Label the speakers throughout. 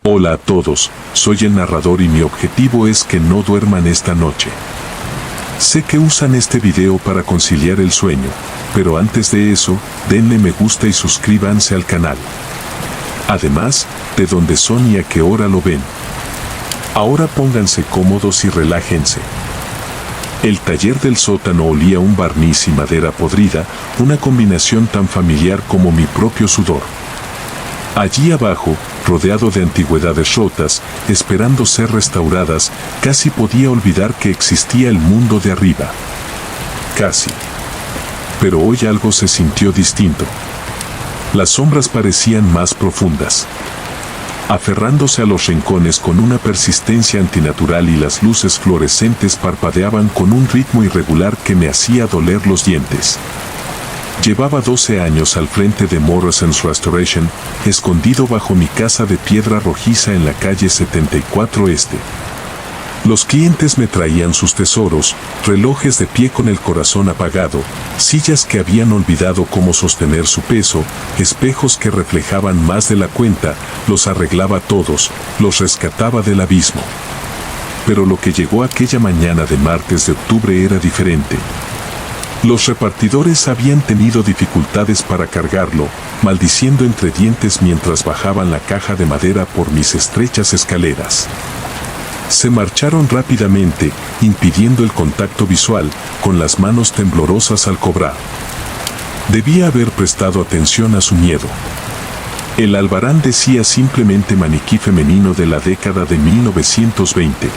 Speaker 1: Hola a todos, soy el narrador y mi objetivo es que no duerman esta noche. Sé que usan este video para conciliar el sueño, pero antes de eso, denle me gusta y suscríbanse al canal. Además, de dónde son y a qué hora lo ven. Ahora pónganse cómodos y relájense. El taller del sótano olía a un barniz y madera podrida, una combinación tan familiar como mi propio sudor. Allí abajo, rodeado de antigüedades rotas, esperando ser restauradas, casi podía olvidar que existía el mundo de arriba. Casi. Pero hoy algo se sintió distinto. Las sombras parecían más profundas. Aferrándose a los rincones con una persistencia antinatural y las luces fluorescentes parpadeaban con un ritmo irregular que me hacía doler los dientes. Llevaba 12 años al frente de Morrison's Restoration, escondido bajo mi casa de piedra rojiza en la calle 74 Este. Los clientes me traían sus tesoros, relojes de pie con el corazón apagado, sillas que habían olvidado cómo sostener su peso, espejos que reflejaban más de la cuenta, los arreglaba todos, los rescataba del abismo. Pero lo que llegó aquella mañana de martes de octubre era diferente. Los repartidores habían tenido dificultades para cargarlo, maldiciendo entre dientes mientras bajaban la caja de madera por mis estrechas escaleras. Se marcharon rápidamente, impidiendo el contacto visual, con las manos temblorosas al cobrar. Debía haber prestado atención a su miedo. El albarán decía simplemente maniquí femenino de la década de 1920.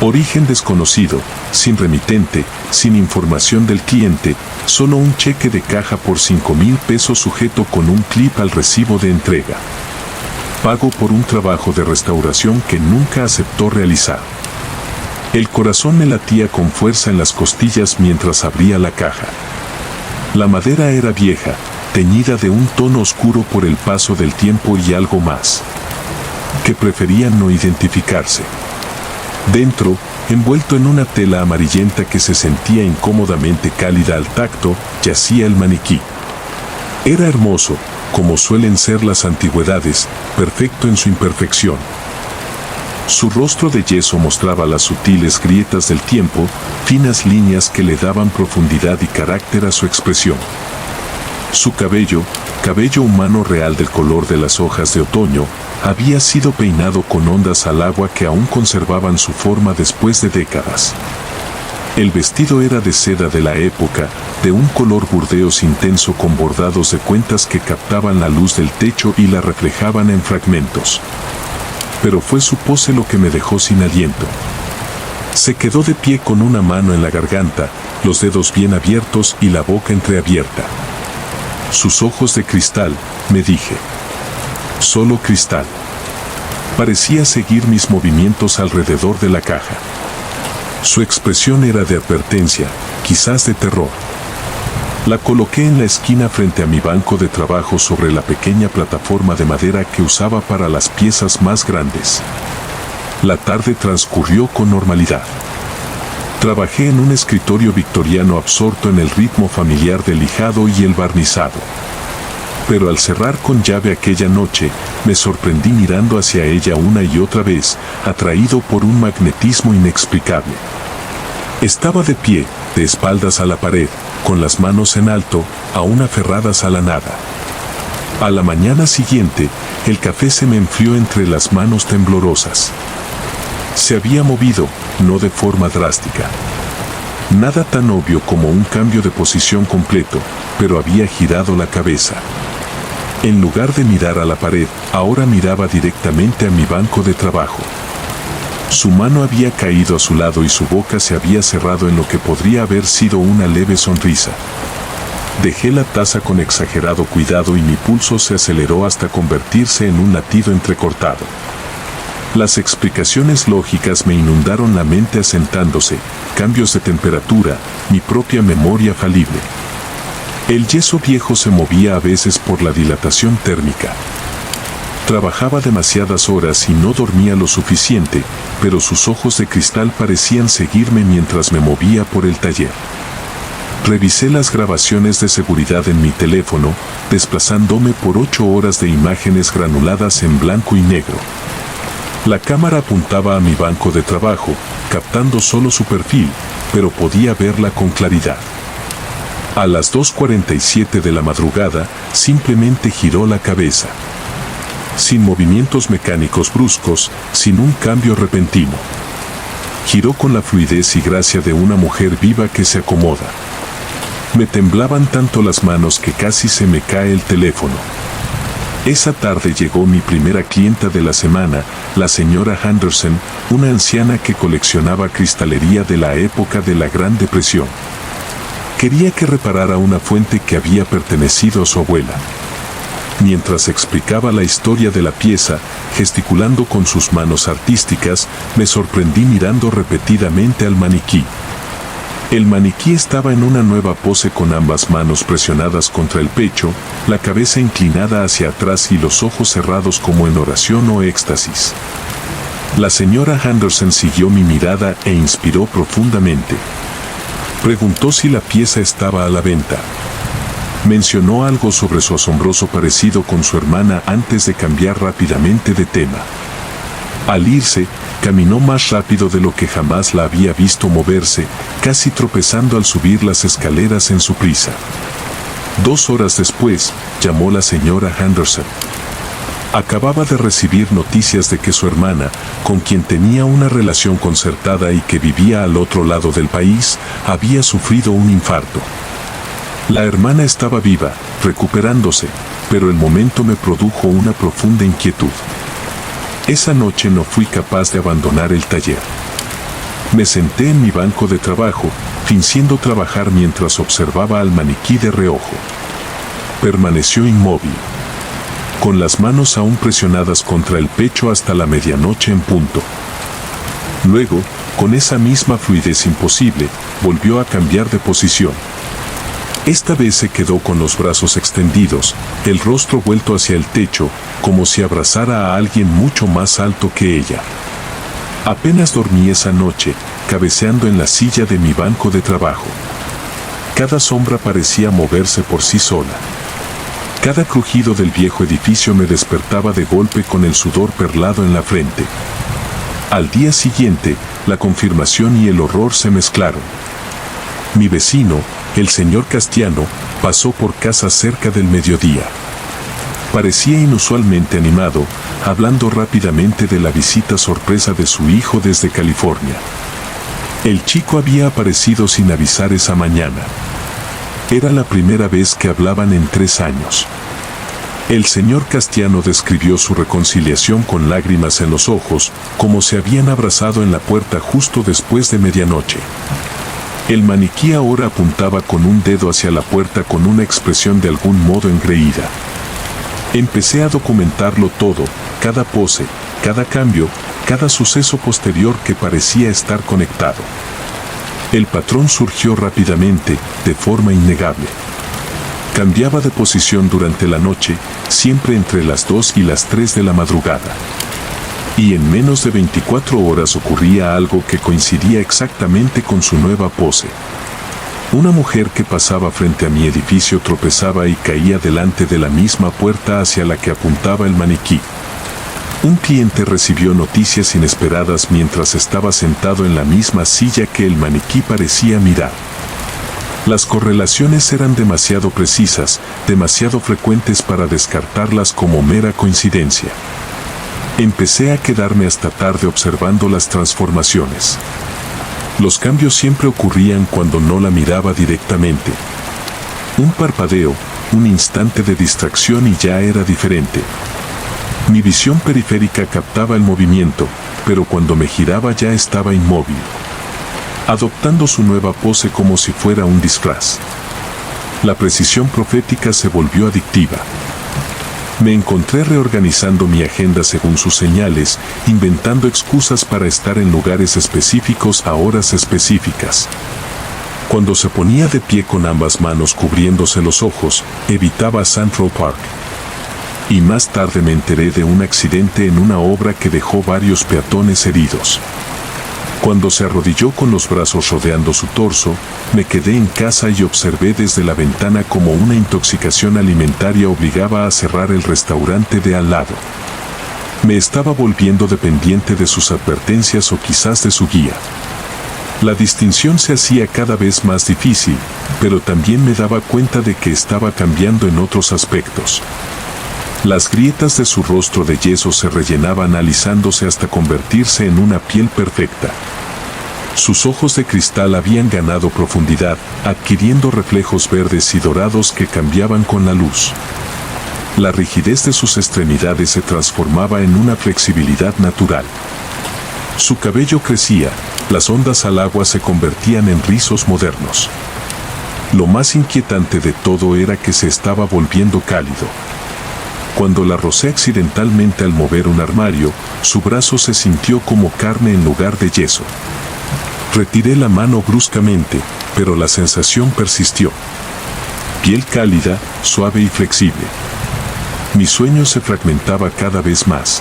Speaker 1: Origen desconocido, sin remitente, sin información del cliente, solo un cheque de caja por 5,000 pesos sujeto con un clip al recibo de entrega. Pago por un trabajo de restauración que nunca aceptó realizar. El corazón me latía con fuerza en las costillas mientras abría la caja. La madera era vieja, teñida de un tono oscuro por el paso del tiempo y algo más, que preferían no identificarse. Dentro, envuelto en una tela amarillenta que se sentía incómodamente cálida al tacto, yacía el maniquí. Era hermoso, como suelen ser las antigüedades, perfecto en su imperfección. Su rostro de yeso mostraba las sutiles grietas del tiempo, finas líneas que le daban profundidad y carácter a su expresión. Su cabello humano real del color de las hojas de otoño, había sido peinado con ondas al agua que aún conservaban su forma después de décadas. El vestido era de seda de la época, de un color burdeos intenso con bordados de cuentas que captaban la luz del techo y la reflejaban en fragmentos. Pero fue su pose lo que me dejó sin aliento. Se quedó de pie con una mano en la garganta, los dedos bien abiertos y la boca entreabierta. Sus ojos de cristal, me dije. Solo cristal. Parecía seguir mis movimientos alrededor de la caja. Su expresión era de advertencia, quizás de terror. La coloqué en la esquina frente a mi banco de trabajo sobre la pequeña plataforma de madera que usaba para las piezas más grandes. La tarde transcurrió con normalidad. Trabajé en un escritorio victoriano absorto en el ritmo familiar del lijado y el barnizado. Pero al cerrar con llave aquella noche, me sorprendí mirando hacia ella una y otra vez, atraído por un magnetismo inexplicable. Estaba de pie, de espaldas a la pared, con las manos en alto, aún aferradas a la nada. A la mañana siguiente, el café se me enfrió entre las manos temblorosas. Se había movido, no de forma drástica. Nada tan obvio como un cambio de posición completo, pero había girado la cabeza. En lugar de mirar a la pared, ahora miraba directamente a mi banco de trabajo. Su mano había caído a su lado y su boca se había cerrado en lo que podría haber sido una leve sonrisa. Dejé la taza con exagerado cuidado y mi pulso se aceleró hasta convertirse en un latido entrecortado. Las explicaciones lógicas me inundaron la mente asentándose, cambios de temperatura, mi propia memoria falible. El yeso viejo se movía a veces por la dilatación térmica. Trabajaba demasiadas horas y no dormía lo suficiente, pero sus ojos de cristal parecían seguirme mientras me movía por el taller. Revisé las grabaciones de seguridad en mi teléfono, desplazándome por 8 horas de imágenes granuladas en blanco y negro. La cámara apuntaba a mi banco de trabajo, captando solo su perfil, pero podía verla con claridad. A las 2:47 de la madrugada, simplemente giró la cabeza. Sin movimientos mecánicos bruscos, sin un cambio repentino. Giró con la fluidez y gracia de una mujer viva que se acomoda. Me temblaban tanto las manos que casi se me cae el teléfono. Esa tarde llegó mi primera clienta de la semana, la señora Henderson, una anciana que coleccionaba cristalería de la época de la Gran Depresión. Quería que reparara una fuente que había pertenecido a su abuela. Mientras explicaba la historia de la pieza, gesticulando con sus manos artísticas, me sorprendí mirando repetidamente al maniquí. El maniquí estaba en una nueva pose con ambas manos presionadas contra el pecho, la cabeza inclinada hacia atrás y los ojos cerrados como en oración o éxtasis. La señora Henderson siguió mi mirada e inspiró profundamente. Preguntó si la pieza estaba a la venta. Mencionó algo sobre su asombroso parecido con su hermana antes de cambiar rápidamente de tema. Al irse, caminó más rápido de lo que jamás la había visto moverse, casi tropezando al subir las escaleras en su prisa. 2 horas después, llamó la señora Henderson. Acababa de recibir noticias de que su hermana, con quien tenía una relación concertada y que vivía al otro lado del país, había sufrido un infarto. La hermana estaba viva, recuperándose, pero el momento me produjo una profunda inquietud. Esa noche no fui capaz de abandonar el taller. Me senté en mi banco de trabajo, fingiendo trabajar mientras observaba al maniquí de reojo. Permaneció inmóvil, con las manos aún presionadas contra el pecho hasta la medianoche en punto. Luego, con esa misma fluidez imposible, volvió a cambiar de posición. Esta vez se quedó con los brazos extendidos, el rostro vuelto hacia el techo, como si abrazara a alguien mucho más alto que ella. Apenas dormí esa noche, cabeceando en la silla de mi banco de trabajo. Cada sombra parecía moverse por sí sola. Cada crujido del viejo edificio me despertaba de golpe con el sudor perlado en la frente. Al día siguiente, la confirmación y el horror se mezclaron. Mi vecino, el señor Castiano, pasó por casa cerca del mediodía. Parecía inusualmente animado, hablando rápidamente de la visita sorpresa de su hijo desde California. El chico había aparecido sin avisar esa mañana. Era la primera vez que hablaban en 3 años. El señor Castiano describió su reconciliación con lágrimas en los ojos, como se habían abrazado en la puerta justo después de medianoche. El maniquí ahora apuntaba con un dedo hacia la puerta con una expresión de algún modo engreída. Empecé a documentarlo todo, cada pose, cada cambio, cada suceso posterior que parecía estar conectado. El patrón surgió rápidamente, de forma innegable. Cambiaba de posición durante la noche, siempre entre las 2 y las 3 de la madrugada. Y en menos de 24 horas ocurría algo que coincidía exactamente con su nueva pose. Una mujer que pasaba frente a mi edificio tropezaba y caía delante de la misma puerta hacia la que apuntaba el maniquí. Un cliente recibió noticias inesperadas mientras estaba sentado en la misma silla que el maniquí parecía mirar. Las correlaciones eran demasiado precisas, demasiado frecuentes para descartarlas como mera coincidencia. Empecé a quedarme hasta tarde observando las transformaciones. Los cambios siempre ocurrían cuando no la miraba directamente. Un parpadeo, un instante de distracción y ya era diferente. Mi visión periférica captaba el movimiento, pero cuando me giraba ya estaba inmóvil, adoptando su nueva pose como si fuera un disfraz. La precisión profética se volvió adictiva. Me encontré reorganizando mi agenda según sus señales, inventando excusas para estar en lugares específicos a horas específicas. Cuando se ponía de pie con ambas manos cubriéndose los ojos, evitaba Central Park. Y más tarde me enteré de un accidente en una obra que dejó varios peatones heridos. Cuando se arrodilló con los brazos rodeando su torso, me quedé en casa y observé desde la ventana cómo una intoxicación alimentaria obligaba a cerrar el restaurante de al lado. Me estaba volviendo dependiente de sus advertencias o quizás de su guía. La distinción se hacía cada vez más difícil, pero también me daba cuenta de que estaba cambiando en otros aspectos. Las grietas de su rostro de yeso se rellenaban alisándose hasta convertirse en una piel perfecta. Sus ojos de cristal habían ganado profundidad, adquiriendo reflejos verdes y dorados que cambiaban con la luz. La rigidez de sus extremidades se transformaba en una flexibilidad natural. Su cabello crecía, las ondas al agua se convertían en rizos modernos. Lo más inquietante de todo era que se estaba volviendo cálido. Cuando la rocé accidentalmente al mover un armario, su brazo se sintió como carne en lugar de yeso. Retiré la mano bruscamente, pero la sensación persistió. Piel cálida, suave y flexible. Mi sueño se fragmentaba cada vez más.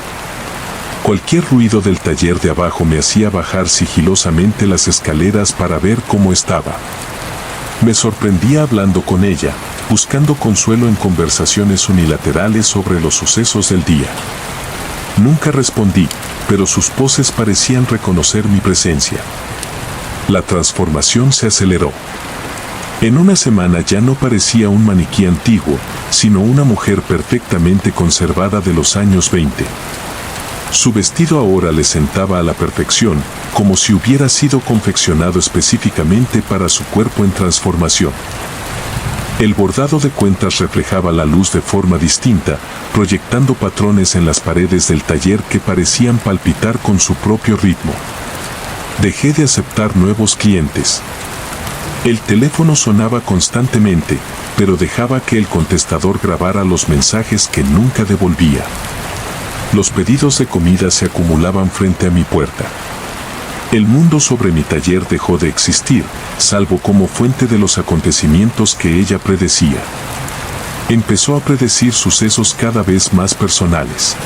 Speaker 1: Cualquier ruido del taller de abajo me hacía bajar sigilosamente las escaleras para ver cómo estaba. Me sorprendía hablando con ella, buscando consuelo en conversaciones unilaterales sobre los sucesos del día. Nunca respondí, pero sus poses parecían reconocer mi presencia. La transformación se aceleró. En una semana ya no parecía un maniquí antiguo, sino una mujer perfectamente conservada de los años 20. Su vestido ahora le sentaba a la perfección, como si hubiera sido confeccionado específicamente para su cuerpo en transformación. El bordado de cuentas reflejaba la luz de forma distinta, proyectando patrones en las paredes del taller que parecían palpitar con su propio ritmo. Dejé de aceptar nuevos clientes. El teléfono sonaba constantemente, pero dejaba que el contestador grabara los mensajes que nunca devolvía. Los pedidos de comida se acumulaban frente a mi puerta. El mundo sobre mi taller dejó de existir, salvo como fuente de los acontecimientos que ella predecía. Empezó a predecir sucesos cada vez más personales.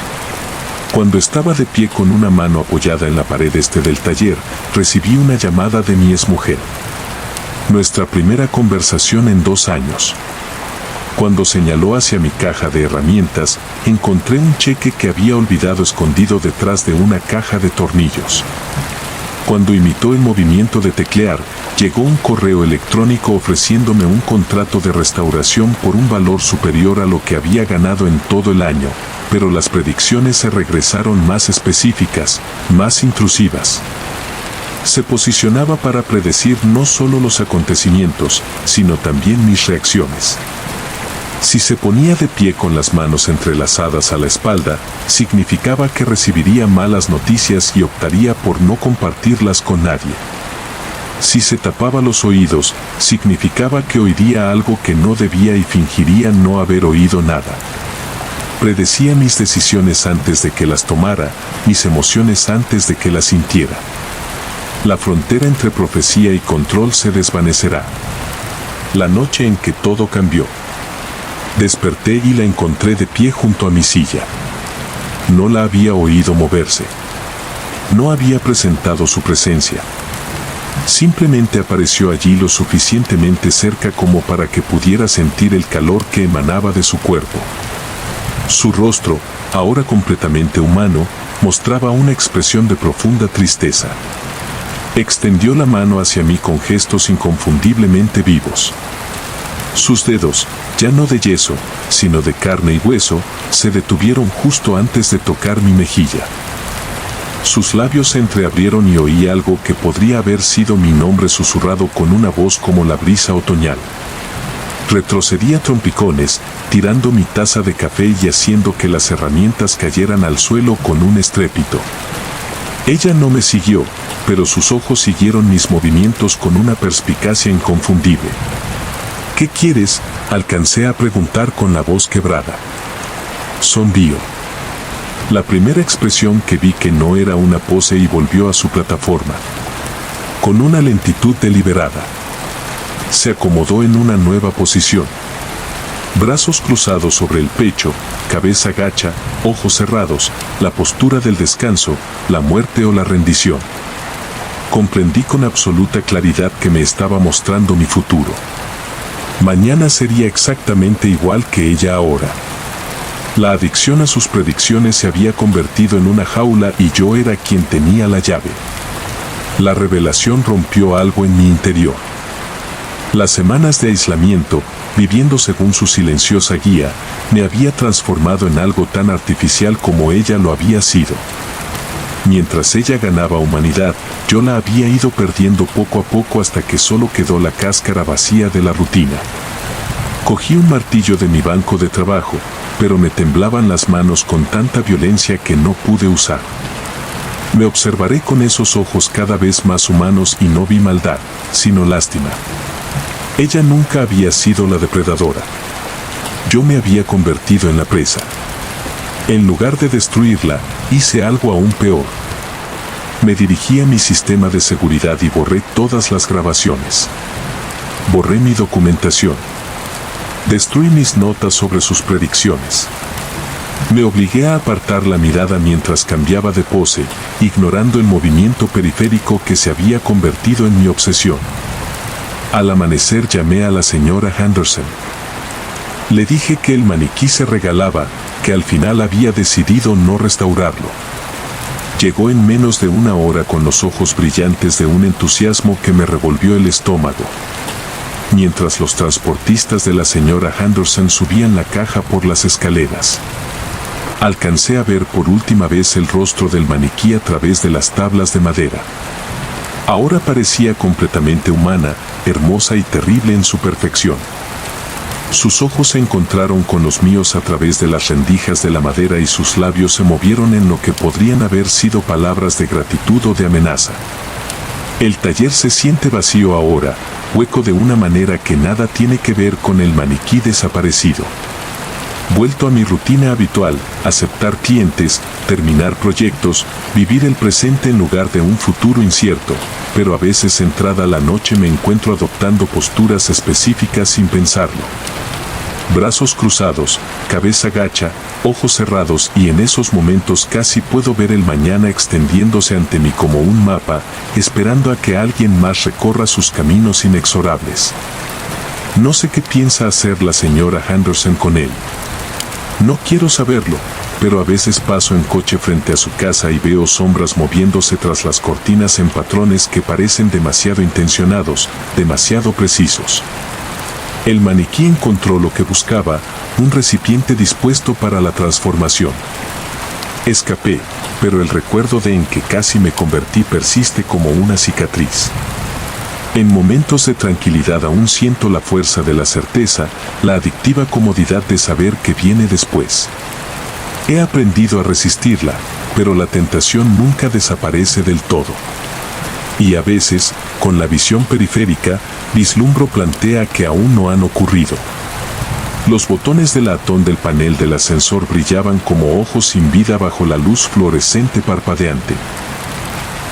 Speaker 1: Cuando estaba de pie con una mano apoyada en la pared este del taller, recibí una llamada de mi exmujer. Nuestra primera conversación en 2 años. Cuando señaló hacia mi caja de herramientas, encontré un cheque que había olvidado escondido detrás de una caja de tornillos. Cuando imitó el movimiento de teclear, llegó un correo electrónico ofreciéndome un contrato de restauración por un valor superior a lo que había ganado en todo el año, pero las predicciones se regresaron más específicas, más intrusivas. Se posicionaba para predecir no solo los acontecimientos, sino también mis reacciones. Si se ponía de pie con las manos entrelazadas a la espalda, significaba que recibiría malas noticias y optaría por no compartirlas con nadie. Si se tapaba los oídos, significaba que oiría algo que no debía y fingiría no haber oído nada. Predecía mis decisiones antes de que las tomara, mis emociones antes de que las sintiera. La frontera entre profecía y control se desvanecerá. La noche en que todo cambió. Desperté y la encontré de pie junto a mi silla. No la había oído moverse. No había presentado su presencia. Simplemente apareció allí lo suficientemente cerca como para que pudiera sentir el calor que emanaba de su cuerpo. Su rostro, ahora completamente humano, mostraba una expresión de profunda tristeza. Extendió la mano hacia mí con gestos inconfundiblemente vivos. Sus dedos, ya no de yeso, sino de carne y hueso, se detuvieron justo antes de tocar mi mejilla. Sus labios se entreabrieron y oí algo que podría haber sido mi nombre susurrado con una voz como la brisa otoñal. Retrocedí a trompicones, tirando mi taza de café y haciendo que las herramientas cayeran al suelo con un estrépito. Ella no me siguió, pero sus ojos siguieron mis movimientos con una perspicacia inconfundible. ¿Qué quieres?, alcancé a preguntar con la voz quebrada. Sonrió. La primera expresión que vi que no era una pose y volvió a su plataforma. Con una lentitud deliberada. Se acomodó en una nueva posición. Brazos cruzados sobre el pecho, cabeza gacha, ojos cerrados, la postura del descanso, la muerte o la rendición. Comprendí con absoluta claridad que me estaba mostrando mi futuro. Mañana sería exactamente igual que ella ahora. La adicción a sus predicciones se había convertido en una jaula y yo era quien tenía la llave. La revelación rompió algo en mi interior. Las semanas de aislamiento, viviendo según su silenciosa guía, me había transformado en algo tan artificial como ella lo había sido. Mientras ella ganaba humanidad, yo la había ido perdiendo poco a poco hasta que solo quedó la cáscara vacía de la rutina. Cogí un martillo de mi banco de trabajo, pero me temblaban las manos con tanta violencia que no pude usar. Me observaré con esos ojos cada vez más humanos y no vi maldad, sino lástima. Ella nunca había sido la depredadora. Yo me había convertido en la presa. En lugar de destruirla, hice algo aún peor. Me dirigí a mi sistema de seguridad y borré todas las grabaciones. Borré mi documentación. Destruí mis notas sobre sus predicciones. Me obligué a apartar la mirada mientras cambiaba de pose, ignorando el movimiento periférico que se había convertido en mi obsesión. Al amanecer llamé a la señora Henderson. Le dije que el maniquí se regalaba, que al final había decidido no restaurarlo. Llegó en menos de una hora con los ojos brillantes de un entusiasmo que me revolvió el estómago. Mientras los transportistas de la señora Henderson subían la caja por las escaleras, alcancé a ver por última vez el rostro del maniquí a través de las tablas de madera. Ahora parecía completamente humana, hermosa y terrible en su perfección. Sus ojos se encontraron con los míos a través de las rendijas de la madera y sus labios se movieron en lo que podrían haber sido palabras de gratitud o de amenaza. El taller se siente vacío ahora, hueco de una manera que nada tiene que ver con el maniquí desaparecido. Vuelto a mi rutina habitual, aceptar clientes, terminar proyectos, vivir el presente en lugar de un futuro incierto, pero a veces entrada la noche me encuentro adoptando posturas específicas sin pensarlo. Brazos cruzados, cabeza gacha, ojos cerrados y en esos momentos casi puedo ver el mañana extendiéndose ante mí como un mapa, esperando a que alguien más recorra sus caminos inexorables. No sé qué piensa hacer la señora Henderson con él. No quiero saberlo, pero a veces paso en coche frente a su casa y veo sombras moviéndose tras las cortinas en patrones que parecen demasiado intencionados, demasiado precisos. El maniquí encontró lo que buscaba, un recipiente dispuesto para la transformación. Escapé, pero el recuerdo de en que casi me convertí persiste como una cicatriz. En momentos de tranquilidad aún siento la fuerza de la certeza, la adictiva comodidad de saber qué viene después. He aprendido a resistirla, pero la tentación nunca desaparece del todo. Y a veces, con la visión periférica, vislumbro plantea que aún no han ocurrido. Los botones de latón del panel del ascensor brillaban como ojos sin vida bajo la luz fluorescente parpadeante.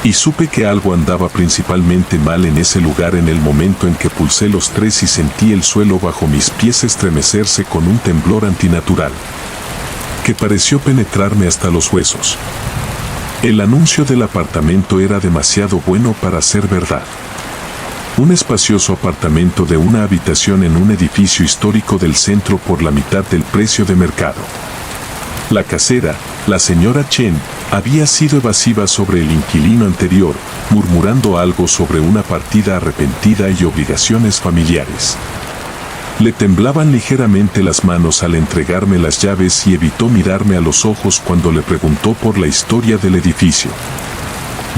Speaker 1: Y supe que algo andaba principalmente mal en ese lugar en el momento en que pulsé los 3 y sentí el suelo bajo mis pies estremecerse con un temblor antinatural, que pareció penetrarme hasta los huesos. El anuncio del apartamento era demasiado bueno para ser verdad. Un espacioso apartamento de una habitación en un edificio histórico del centro por la mitad del precio de mercado. La casera, la señora Chen, había sido evasiva sobre el inquilino anterior, murmurando algo sobre una partida arrepentida y obligaciones familiares. Le temblaban ligeramente las manos al entregarme las llaves y evitó mirarme a los ojos cuando le preguntó por la historia del edificio.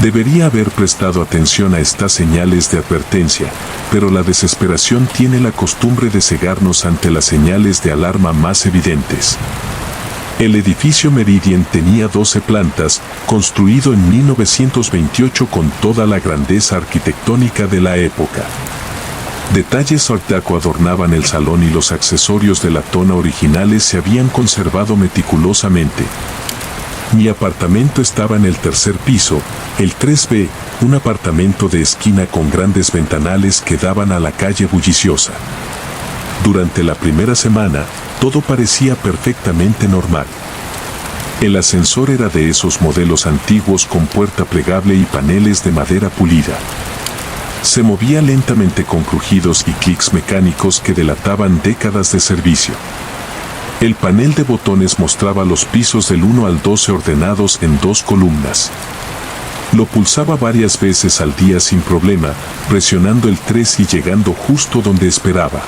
Speaker 1: Debería haber prestado atención a estas señales de advertencia, pero la desesperación tiene la costumbre de cegarnos ante las señales de alarma más evidentes. El edificio Meridian tenía 12 plantas, construido en 1928 con toda la grandeza arquitectónica de la época. Detalles art deco adornaban el salón y los accesorios de la tona originales se habían conservado meticulosamente. Mi apartamento estaba en el tercer piso, el 3B, un apartamento de esquina con grandes ventanales que daban a la calle bulliciosa. Durante la primera semana, todo parecía perfectamente normal. El ascensor era de esos modelos antiguos con puerta plegable y paneles de madera pulida. Se movía lentamente con crujidos y clics mecánicos que delataban décadas de servicio. El panel de botones mostraba los pisos del 1 al 12 ordenados en 2 columnas. Lo pulsaba varias veces al día sin problema, presionando el 3 y llegando justo donde esperaba.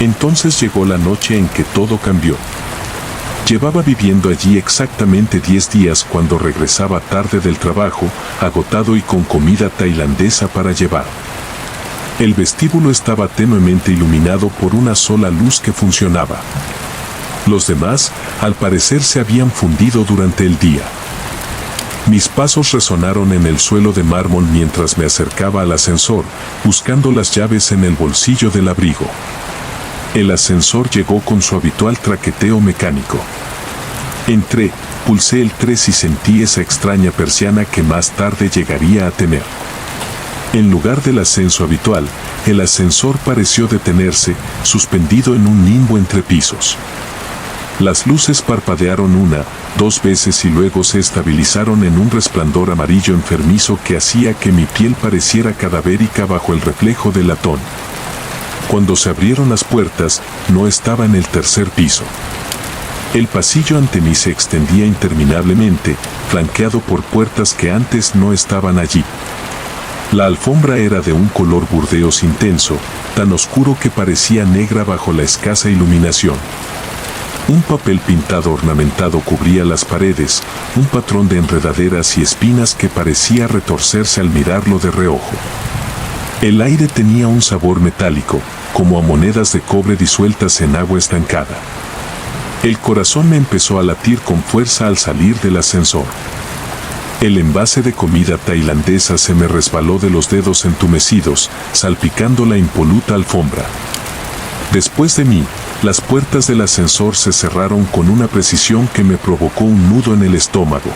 Speaker 1: Entonces llegó la noche en que todo cambió. Llevaba viviendo allí exactamente 10 días cuando regresaba tarde del trabajo, agotado y con comida tailandesa para llevar. El vestíbulo estaba tenuemente iluminado por una sola luz que funcionaba. Los demás, al parecer, se habían fundido durante el día. Mis pasos resonaron en el suelo de mármol mientras me acercaba al ascensor, buscando las llaves en el bolsillo del abrigo. El ascensor llegó con su habitual traqueteo mecánico. Entré, pulsé el 3 y sentí esa extraña persiana que más tarde llegaría a temer. En lugar del ascenso habitual, el ascensor pareció detenerse, suspendido en un limbo entre pisos. Las luces parpadearon 1, 2 veces y luego se estabilizaron en un resplandor amarillo enfermizo que hacía que mi piel pareciera cadavérica bajo el reflejo del latón. Cuando se abrieron las puertas, no estaba en el tercer piso. El pasillo ante mí se extendía interminablemente, flanqueado por puertas que antes no estaban allí. La alfombra era de un color burdeos intenso, tan oscuro que parecía negra bajo la escasa iluminación. Un papel pintado ornamentado cubría las paredes, un patrón de enredaderas y espinas que parecía retorcerse al mirarlo de reojo. El aire tenía un sabor metálico, como a monedas de cobre disueltas en agua estancada. El corazón me empezó a latir con fuerza al salir del ascensor. El envase de comida tailandesa se me resbaló de los dedos entumecidos, salpicando la impoluta alfombra. Después de mí, las puertas del ascensor se cerraron con una precisión que me provocó un nudo en el estómago.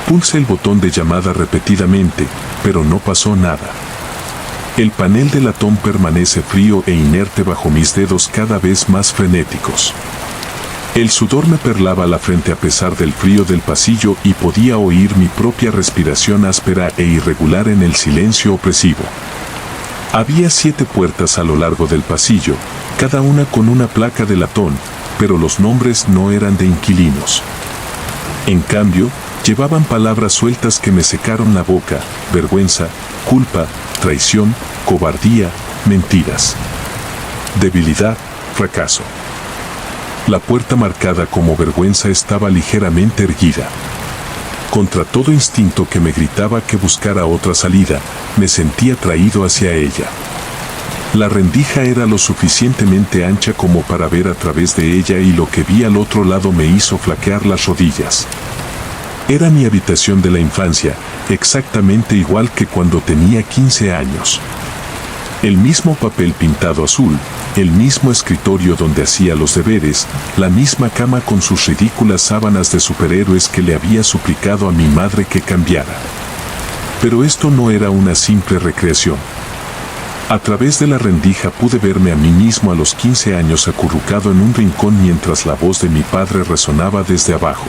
Speaker 1: Pulsé el botón de llamada repetidamente, pero no pasó nada. El panel de latón permanece frío e inerte bajo mis dedos cada vez más frenéticos. El sudor me perlaba la frente a pesar del frío del pasillo y podía oír mi propia respiración áspera e irregular en el silencio opresivo. Había 7 puertas a lo largo del pasillo, cada una con una placa de latón, pero los nombres no eran de inquilinos. En cambio, llevaban palabras sueltas que me secaron la boca: vergüenza, culpa, traición, cobardía, mentiras, debilidad, fracaso. La puerta marcada como vergüenza estaba ligeramente erguida. Contra todo instinto que me gritaba que buscara otra salida, me sentí atraído hacia ella. La rendija era lo suficientemente ancha como para ver a través de ella y lo que vi al otro lado me hizo flaquear las rodillas. Era mi habitación de la infancia, exactamente igual que cuando tenía 15 años. El mismo papel pintado azul, el mismo escritorio donde hacía los deberes, la misma cama con sus ridículas sábanas de superhéroes que le había suplicado a mi madre que cambiara. Pero esto no era una simple recreación. A través de la rendija pude verme a mí mismo a los 15 años acurrucado en un rincón mientras la voz de mi padre resonaba desde abajo.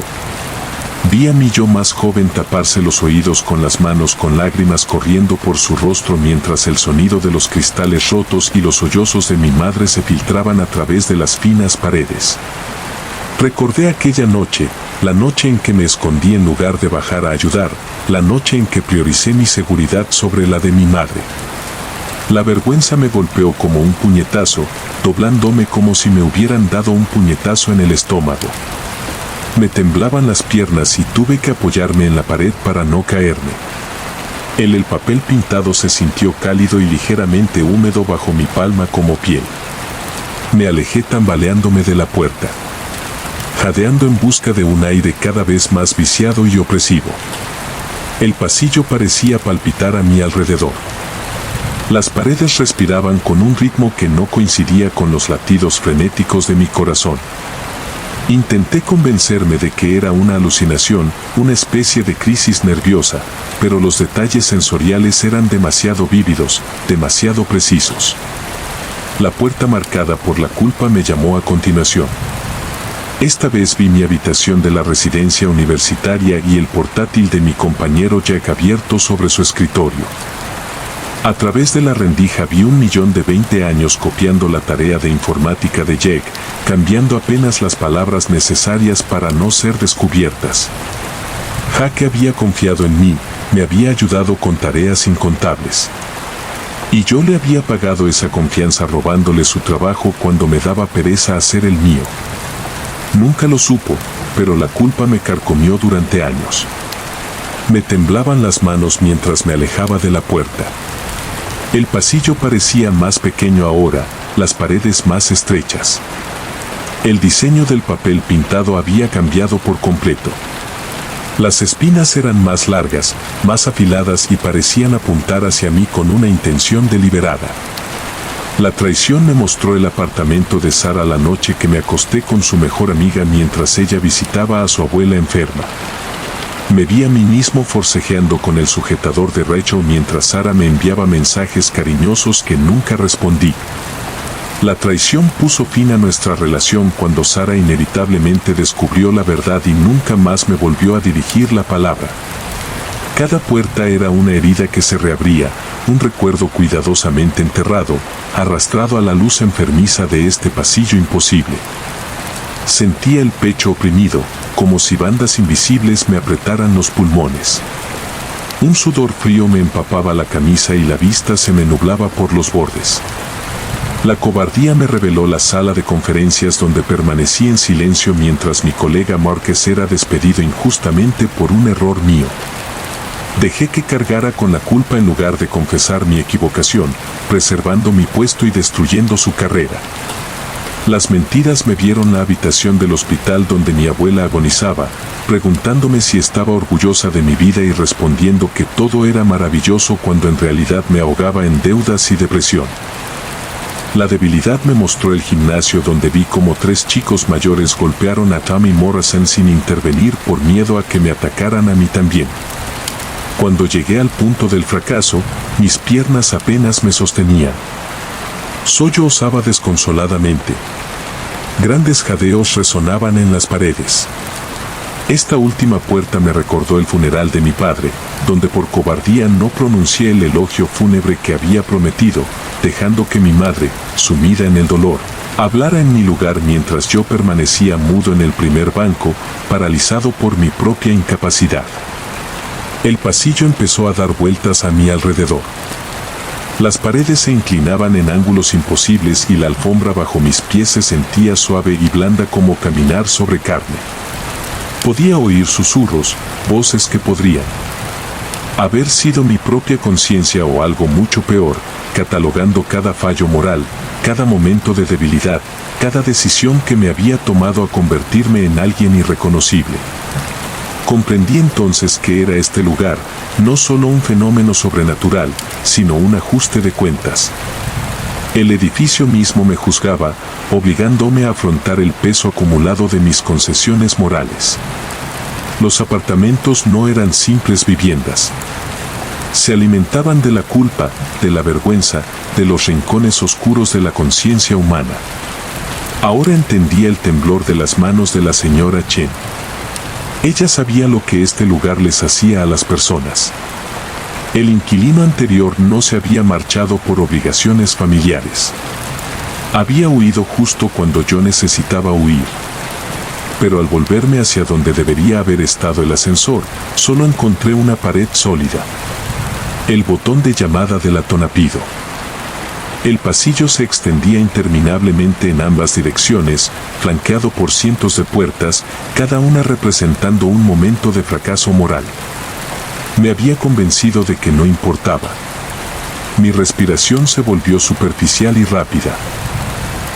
Speaker 1: Vi a mi yo más joven taparse los oídos con las manos con lágrimas corriendo por su rostro mientras el sonido de los cristales rotos y los sollozos de mi madre se filtraban a través de las finas paredes. Recordé aquella noche, la noche en que me escondí en lugar de bajar a ayudar, la noche en que prioricé mi seguridad sobre la de mi madre. La vergüenza me golpeó como un puñetazo, doblándome como si me hubieran dado un puñetazo en el estómago. Me temblaban las piernas y tuve que apoyarme en la pared para no caerme. El papel pintado se sintió cálido y ligeramente húmedo bajo mi palma como piel. Me alejé tambaleándome de la puerta, jadeando en busca de un aire cada vez más viciado y opresivo. El pasillo parecía palpitar a mi alrededor. Las paredes respiraban con un ritmo que no coincidía con los latidos frenéticos de mi corazón. Intenté convencerme de que era una alucinación, una especie de crisis nerviosa, pero los detalles sensoriales eran demasiado vívidos, demasiado precisos. La puerta marcada por la culpa me llamó a continuación. Esta vez vi mi habitación de la residencia universitaria y el portátil de mi compañero Jack abierto sobre su escritorio. A través de la rendija vi 1.020.000 años copiando la tarea de informática de Jack, cambiando apenas las palabras necesarias para no ser descubiertas. Jack había confiado en mí, me había ayudado con tareas incontables. Y yo le había pagado esa confianza robándole su trabajo cuando me daba pereza hacer el mío. Nunca lo supo, pero la culpa me carcomió durante años. Me temblaban las manos mientras me alejaba de la puerta. El pasillo parecía más pequeño ahora, las paredes más estrechas. El diseño del papel pintado había cambiado por completo. Las espinas eran más largas, más afiladas y parecían apuntar hacia mí con una intención deliberada. La traición me mostró el apartamento de Sara la noche que me acosté con su mejor amiga mientras ella visitaba a su abuela enferma. Me vi a mí mismo forcejeando con el sujetador de Rachel mientras Sara me enviaba mensajes cariñosos que nunca respondí. La traición puso fin a nuestra relación cuando Sara inevitablemente descubrió la verdad y nunca más me volvió a dirigir la palabra. Cada puerta era una herida que se reabría, un recuerdo cuidadosamente enterrado, arrastrado a la luz enfermiza de este pasillo imposible. Sentía el pecho oprimido, como si bandas invisibles me apretaran los pulmones. Un sudor frío me empapaba la camisa y la vista se me nublaba por los bordes. La cobardía me reveló la sala de conferencias donde permanecí en silencio mientras mi colega Márquez era despedido injustamente por un error mío. Dejé que cargara con la culpa en lugar de confesar mi equivocación, preservando mi puesto y destruyendo su carrera. Las mentiras me vieron la habitación del hospital donde mi abuela agonizaba, preguntándome si estaba orgullosa de mi vida y respondiendo que todo era maravilloso cuando en realidad me ahogaba en deudas y depresión. La debilidad me mostró el gimnasio donde vi como 3 chicos mayores golpearon a Tommy Morrison sin intervenir por miedo a que me atacaran a mí también. Cuando llegué al punto del fracaso, mis piernas apenas me sostenían. Sollozaba desconsoladamente. Grandes jadeos resonaban en las paredes. Esta última puerta me recordó el funeral de mi padre, donde por cobardía no pronuncié el elogio fúnebre que había prometido, dejando que mi madre, sumida en el dolor, hablara en mi lugar mientras yo permanecía mudo en el primer banco, paralizado por mi propia incapacidad. El pasillo empezó a dar vueltas a mi alrededor. Las paredes se inclinaban en ángulos imposibles y la alfombra bajo mis pies se sentía suave y blanda como caminar sobre carne. Podía oír susurros, voces que podrían haber sido mi propia conciencia o algo mucho peor, catalogando cada fallo moral, cada momento de debilidad, cada decisión que me había tomado a convertirme en alguien irreconocible. Comprendí entonces que era este lugar, no solo un fenómeno sobrenatural, sino un ajuste de cuentas. El edificio mismo me juzgaba, obligándome a afrontar el peso acumulado de mis concesiones morales. Los apartamentos no eran simples viviendas. Se alimentaban de la culpa, de la vergüenza, de los rincones oscuros de la conciencia humana. Ahora entendía el temblor de las manos de la señora Chen. Ella sabía lo que este lugar les hacía a las personas. El inquilino anterior no se había marchado por obligaciones familiares. Había huido justo cuando yo necesitaba huir. Pero al volverme hacia donde debería haber estado el ascensor, solo encontré una pared sólida. El botón de llamada del atonapido. El pasillo se extendía interminablemente en ambas direcciones, flanqueado por cientos de puertas, cada una representando un momento de fracaso moral. Me había convencido de que no importaba. Mi respiración se volvió superficial y rápida.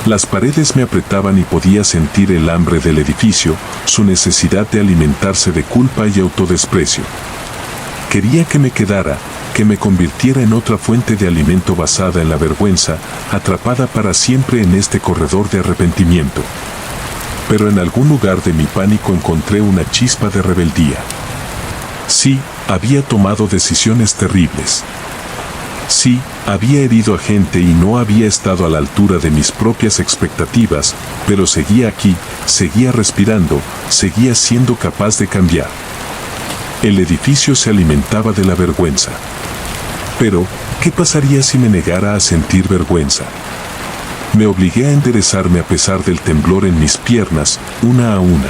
Speaker 1: Las paredes me apretaban y podía sentir el hambre del edificio, su necesidad de alimentarse de culpa y autodesprecio. Quería que me quedara, que me convirtiera en otra fuente de alimento basada en la vergüenza, atrapada para siempre en este corredor de arrepentimiento. Pero en algún lugar de mi pánico encontré una chispa de rebeldía. Sí, había tomado decisiones terribles. Sí, había herido a gente y no había estado a la altura de mis propias expectativas, pero seguía aquí, seguía respirando, seguía siendo capaz de cambiar. El edificio se alimentaba de la vergüenza. Pero, ¿Qué pasaría si me negara a sentir vergüenza? Me obligué a enderezarme a pesar del temblor en mis piernas, una a una.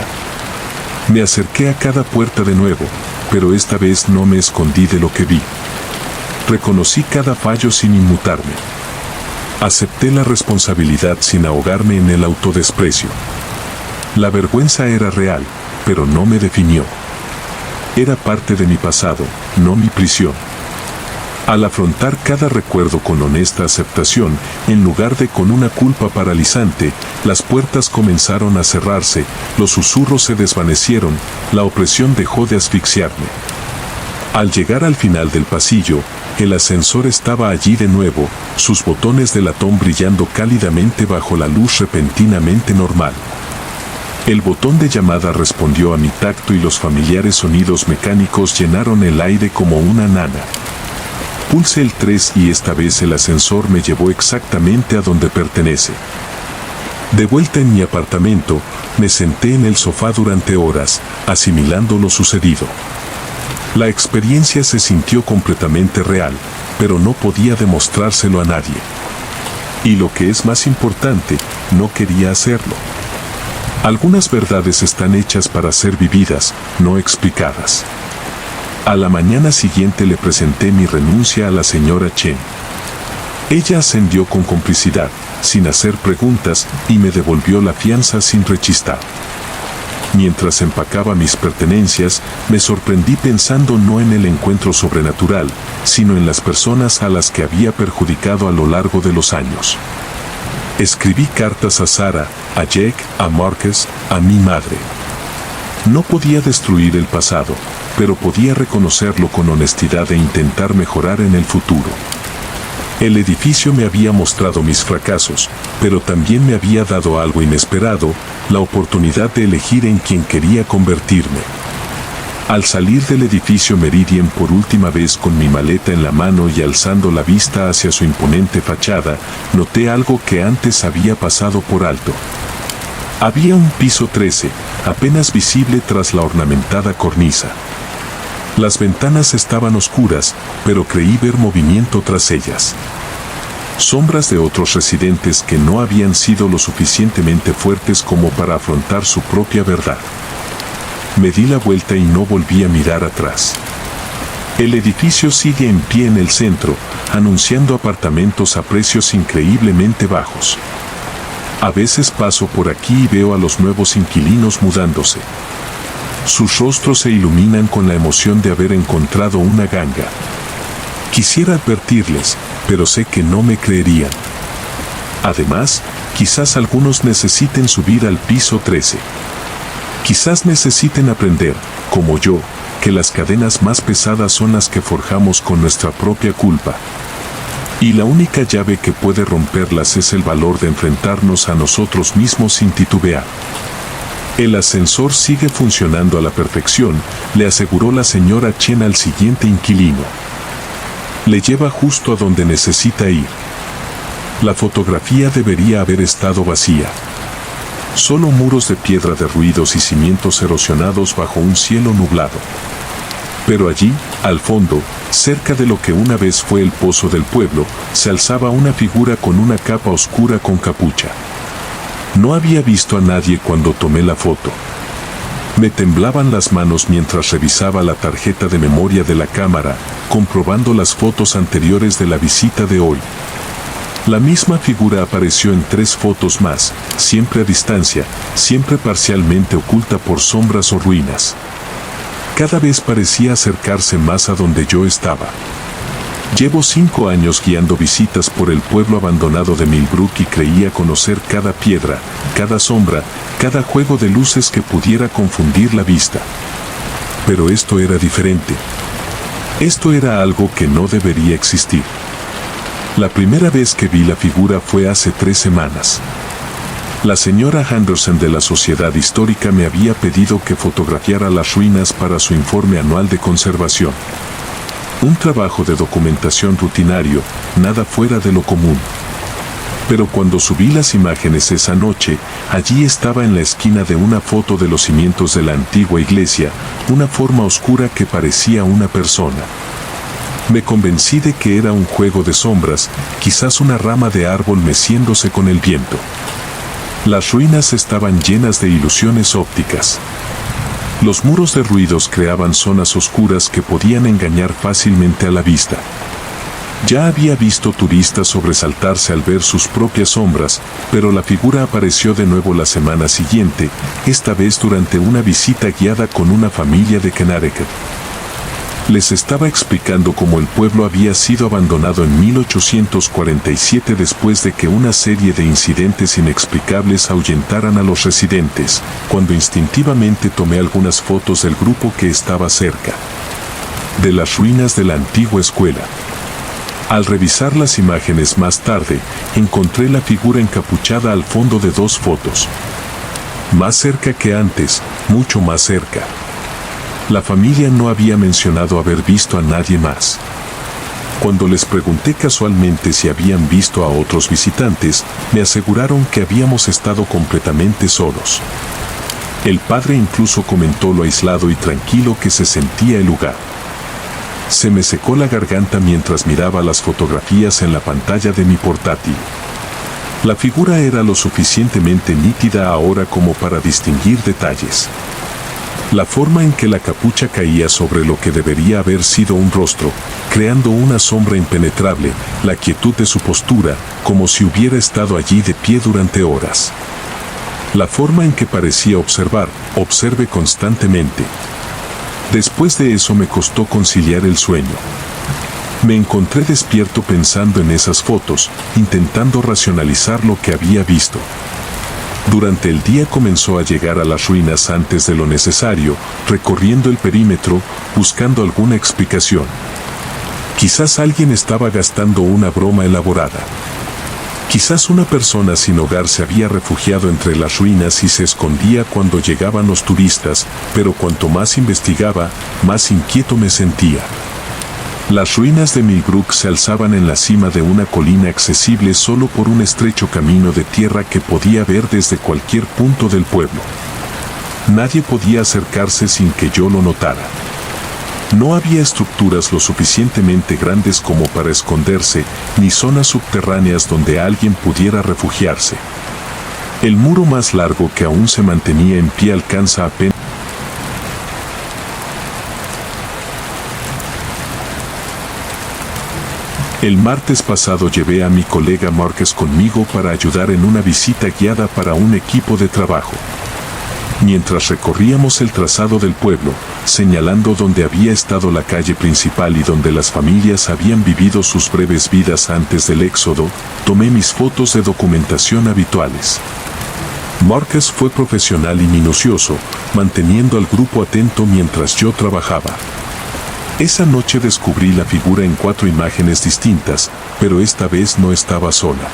Speaker 1: Me acerqué a cada puerta de nuevo, pero esta vez no me escondí de lo que vi. Reconocí cada fallo sin inmutarme. Acepté la responsabilidad sin ahogarme en el autodesprecio. La vergüenza era real, pero no me definió. Era parte de mi pasado, no mi prisión. Al afrontar cada recuerdo con honesta aceptación, en lugar de con una culpa paralizante, las puertas comenzaron a cerrarse, los susurros se desvanecieron, la opresión dejó de asfixiarme. Al llegar al final del pasillo, el ascensor estaba allí de nuevo, sus botones de latón brillando cálidamente bajo la luz repentinamente normal. El botón de llamada respondió a mi tacto y los familiares sonidos mecánicos llenaron el aire como una nana. Pulsé el 3 y esta vez el ascensor me llevó exactamente a donde pertenece. De vuelta en mi apartamento, me senté en el sofá durante horas, asimilando lo sucedido. La experiencia se sintió completamente real, pero no podía demostrárselo a nadie. Y lo que es más importante, no quería hacerlo. Algunas verdades están hechas para ser vividas, no explicadas. A la mañana siguiente le presenté mi renuncia a la señora Chen. Ella ascendió con complicidad, sin hacer preguntas, y me devolvió la fianza sin rechistar. Mientras empacaba mis pertenencias, me sorprendí pensando no en el encuentro sobrenatural, sino en las personas a las que había perjudicado a lo largo de los años. Escribí cartas a Sara, a Jack, a Marcus, a mi madre. No podía destruir el pasado, pero podía reconocerlo con honestidad e intentar mejorar en el futuro. El edificio me había mostrado mis fracasos, pero también me había dado algo inesperado, la oportunidad de elegir en quien quería convertirme. Al salir del edificio Meridian por última vez con mi maleta en la mano y alzando la vista hacia su imponente fachada, noté algo que antes había pasado por alto. Había un piso 13, apenas visible tras la ornamentada cornisa. Las ventanas estaban oscuras, pero creí ver movimiento tras ellas. Sombras de otros residentes que no habían sido lo suficientemente fuertes como para afrontar su propia verdad. Me di la vuelta y no volví a mirar atrás. El edificio sigue en pie en el centro, anunciando apartamentos a precios increíblemente bajos. A veces paso por aquí y veo a los nuevos inquilinos mudándose. Sus rostros se iluminan con la emoción de haber encontrado una ganga. Quisiera advertirles, pero sé que no me creerían. Además, quizás algunos necesiten subir al piso 13. Quizás necesiten aprender, como yo, que las cadenas más pesadas son las que forjamos con nuestra propia culpa. Y la única llave que puede romperlas es el valor de enfrentarnos a nosotros mismos sin titubear. El ascensor sigue funcionando a la perfección, le aseguró la señora Chen al siguiente inquilino. Le lleva justo a donde necesita ir. La fotografía debería haber estado vacía. Solo muros de piedra derruidos y cimientos erosionados bajo un cielo nublado. Pero allí, al fondo, cerca de lo que una vez fue el pozo del pueblo, se alzaba una figura con una capa oscura con capucha. No había visto a nadie cuando tomé la foto. Me temblaban las manos mientras revisaba la tarjeta de memoria de la cámara, comprobando las fotos anteriores de la visita de hoy. La misma figura apareció en 3 fotos más, siempre a distancia, siempre parcialmente oculta por sombras o ruinas. Cada vez parecía acercarse más a donde yo estaba. Llevo 5 años guiando visitas por el pueblo abandonado de Millbrook y creía conocer cada piedra, cada sombra, cada juego de luces que pudiera confundir la vista. Pero esto era diferente. Esto era algo que no debería existir. La primera vez que vi la figura fue hace 3 semanas. La señora Henderson de la Sociedad Histórica me había pedido que fotografiara las ruinas para su informe anual de conservación. Un trabajo de documentación rutinario, nada fuera de lo común. Pero cuando subí las imágenes esa noche, allí estaba en la esquina de una foto de los cimientos de la antigua iglesia, una forma oscura que parecía una persona. Me convencí de que era un juego de sombras, quizás una rama de árbol meciéndose con el viento. Las ruinas estaban llenas de ilusiones ópticas. Los muros de ruidos creaban zonas oscuras que podían engañar fácilmente a la vista. Ya había visto turistas sobresaltarse al ver sus propias sombras, pero la figura apareció de nuevo la semana siguiente, esta vez durante una visita guiada con una familia de Connecticut. Les estaba explicando cómo el pueblo había sido abandonado en 1847 después de que una serie de incidentes inexplicables ahuyentaran a los residentes, cuando instintivamente tomé algunas fotos del grupo que estaba cerca de las ruinas de la antigua escuela. Al revisar las imágenes más tarde, encontré la figura encapuchada al fondo de 2 fotos. Más cerca que antes, mucho más cerca. La familia no había mencionado haber visto a nadie más. Cuando les pregunté casualmente si habían visto a otros visitantes, me aseguraron que habíamos estado completamente solos. El padre incluso comentó lo aislado y tranquilo que se sentía el lugar. Se me secó la garganta mientras miraba las fotografías en la pantalla de mi portátil. La figura era lo suficientemente nítida ahora como para distinguir detalles. La forma en que la capucha caía sobre lo que debería haber sido un rostro, creando una sombra impenetrable, la quietud de su postura, como si hubiera estado allí de pie durante horas. La forma en que parecía observe constantemente. Después de eso me costó conciliar el sueño. Me encontré despierto pensando en esas fotos, intentando racionalizar lo que había visto. Durante el día comenzó a llegar a las ruinas antes de lo necesario, recorriendo el perímetro, buscando alguna explicación. Quizás alguien estaba gastando una broma elaborada. Quizás una persona sin hogar se había refugiado entre las ruinas y se escondía cuando llegaban los turistas, pero cuanto más investigaba, más inquieto me sentía. Las ruinas de Millbrook se alzaban en la cima de una colina accesible solo por un estrecho camino de tierra que podía ver desde cualquier punto del pueblo. Nadie podía acercarse sin que yo lo notara. No había estructuras lo suficientemente grandes como para esconderse, ni zonas subterráneas donde alguien pudiera refugiarse. El muro más largo que aún se mantenía en pie alcanza apenas. El martes pasado llevé a mi colega Márquez conmigo para ayudar en una visita guiada para un equipo de trabajo. Mientras recorríamos el trazado del pueblo, señalando donde había estado la calle principal y donde las familias habían vivido sus breves vidas antes del éxodo, tomé mis fotos de documentación habituales. Márquez fue profesional y minucioso, manteniendo al grupo atento mientras yo trabajaba. Esa noche descubrí la figura en 4 imágenes distintas, pero esta vez no estaba sola.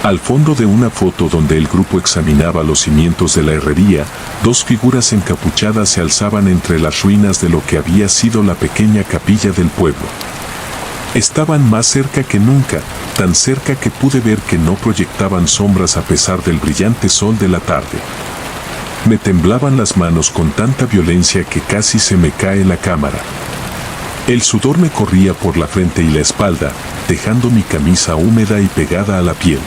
Speaker 1: Al fondo de una foto donde el grupo examinaba los cimientos de la herrería, 2 figuras encapuchadas se alzaban entre las ruinas de lo que había sido la pequeña capilla del pueblo. Estaban más cerca que nunca, tan cerca que pude ver que no proyectaban sombras a pesar del brillante sol de la tarde. Me temblaban las manos con tanta violencia que casi se me cae la cámara. El sudor me corría por la frente y la espalda, dejando mi camisa húmeda y pegada a la piel.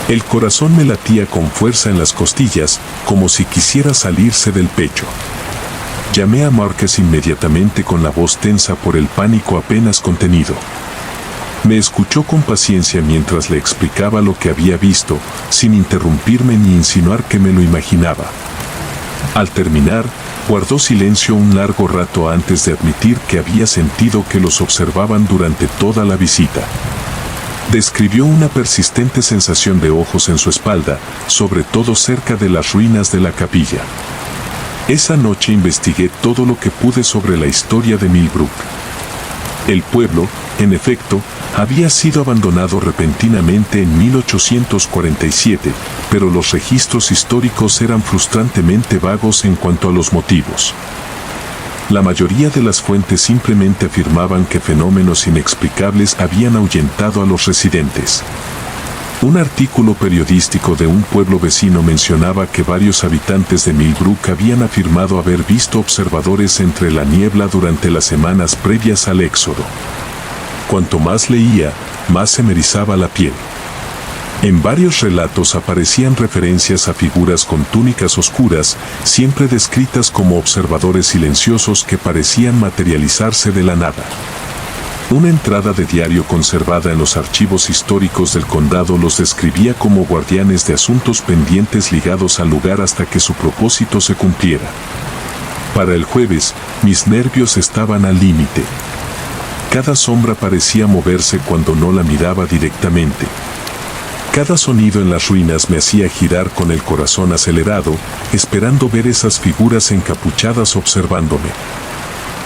Speaker 1: El corazón me latía con fuerza en las costillas, como si quisiera salirse del pecho. Llamé a Márquez inmediatamente con la voz tensa por el pánico apenas contenido. Me escuchó con paciencia mientras le explicaba lo que había visto, sin interrumpirme ni insinuar que me lo imaginaba. Al terminar, guardó silencio un largo rato antes de admitir que había sentido que los observaban durante toda la visita. Describió una persistente sensación de ojos en su espalda, sobre todo cerca de las ruinas de la capilla. Esa noche investigué todo lo que pude sobre la historia de Millbrook. El pueblo, en efecto, había sido abandonado repentinamente en 1847, pero los registros históricos eran frustrantemente vagos en cuanto a los motivos. La mayoría de las fuentes simplemente afirmaban que fenómenos inexplicables habían ahuyentado a los residentes. Un artículo periodístico de un pueblo vecino mencionaba que varios habitantes de Millbrook habían afirmado haber visto observadores entre la niebla durante las semanas previas al éxodo. Cuanto más leía, más se me erizaba la piel. En varios relatos aparecían referencias a figuras con túnicas oscuras, siempre descritas como observadores silenciosos que parecían materializarse de la nada. Una entrada de diario conservada en los archivos históricos del condado los describía como guardianes de asuntos pendientes ligados al lugar hasta que su propósito se cumpliera. Para el jueves, mis nervios estaban al límite. Cada sombra parecía moverse cuando no la miraba directamente. Cada sonido en las ruinas me hacía girar con el corazón acelerado, esperando ver esas figuras encapuchadas observándome.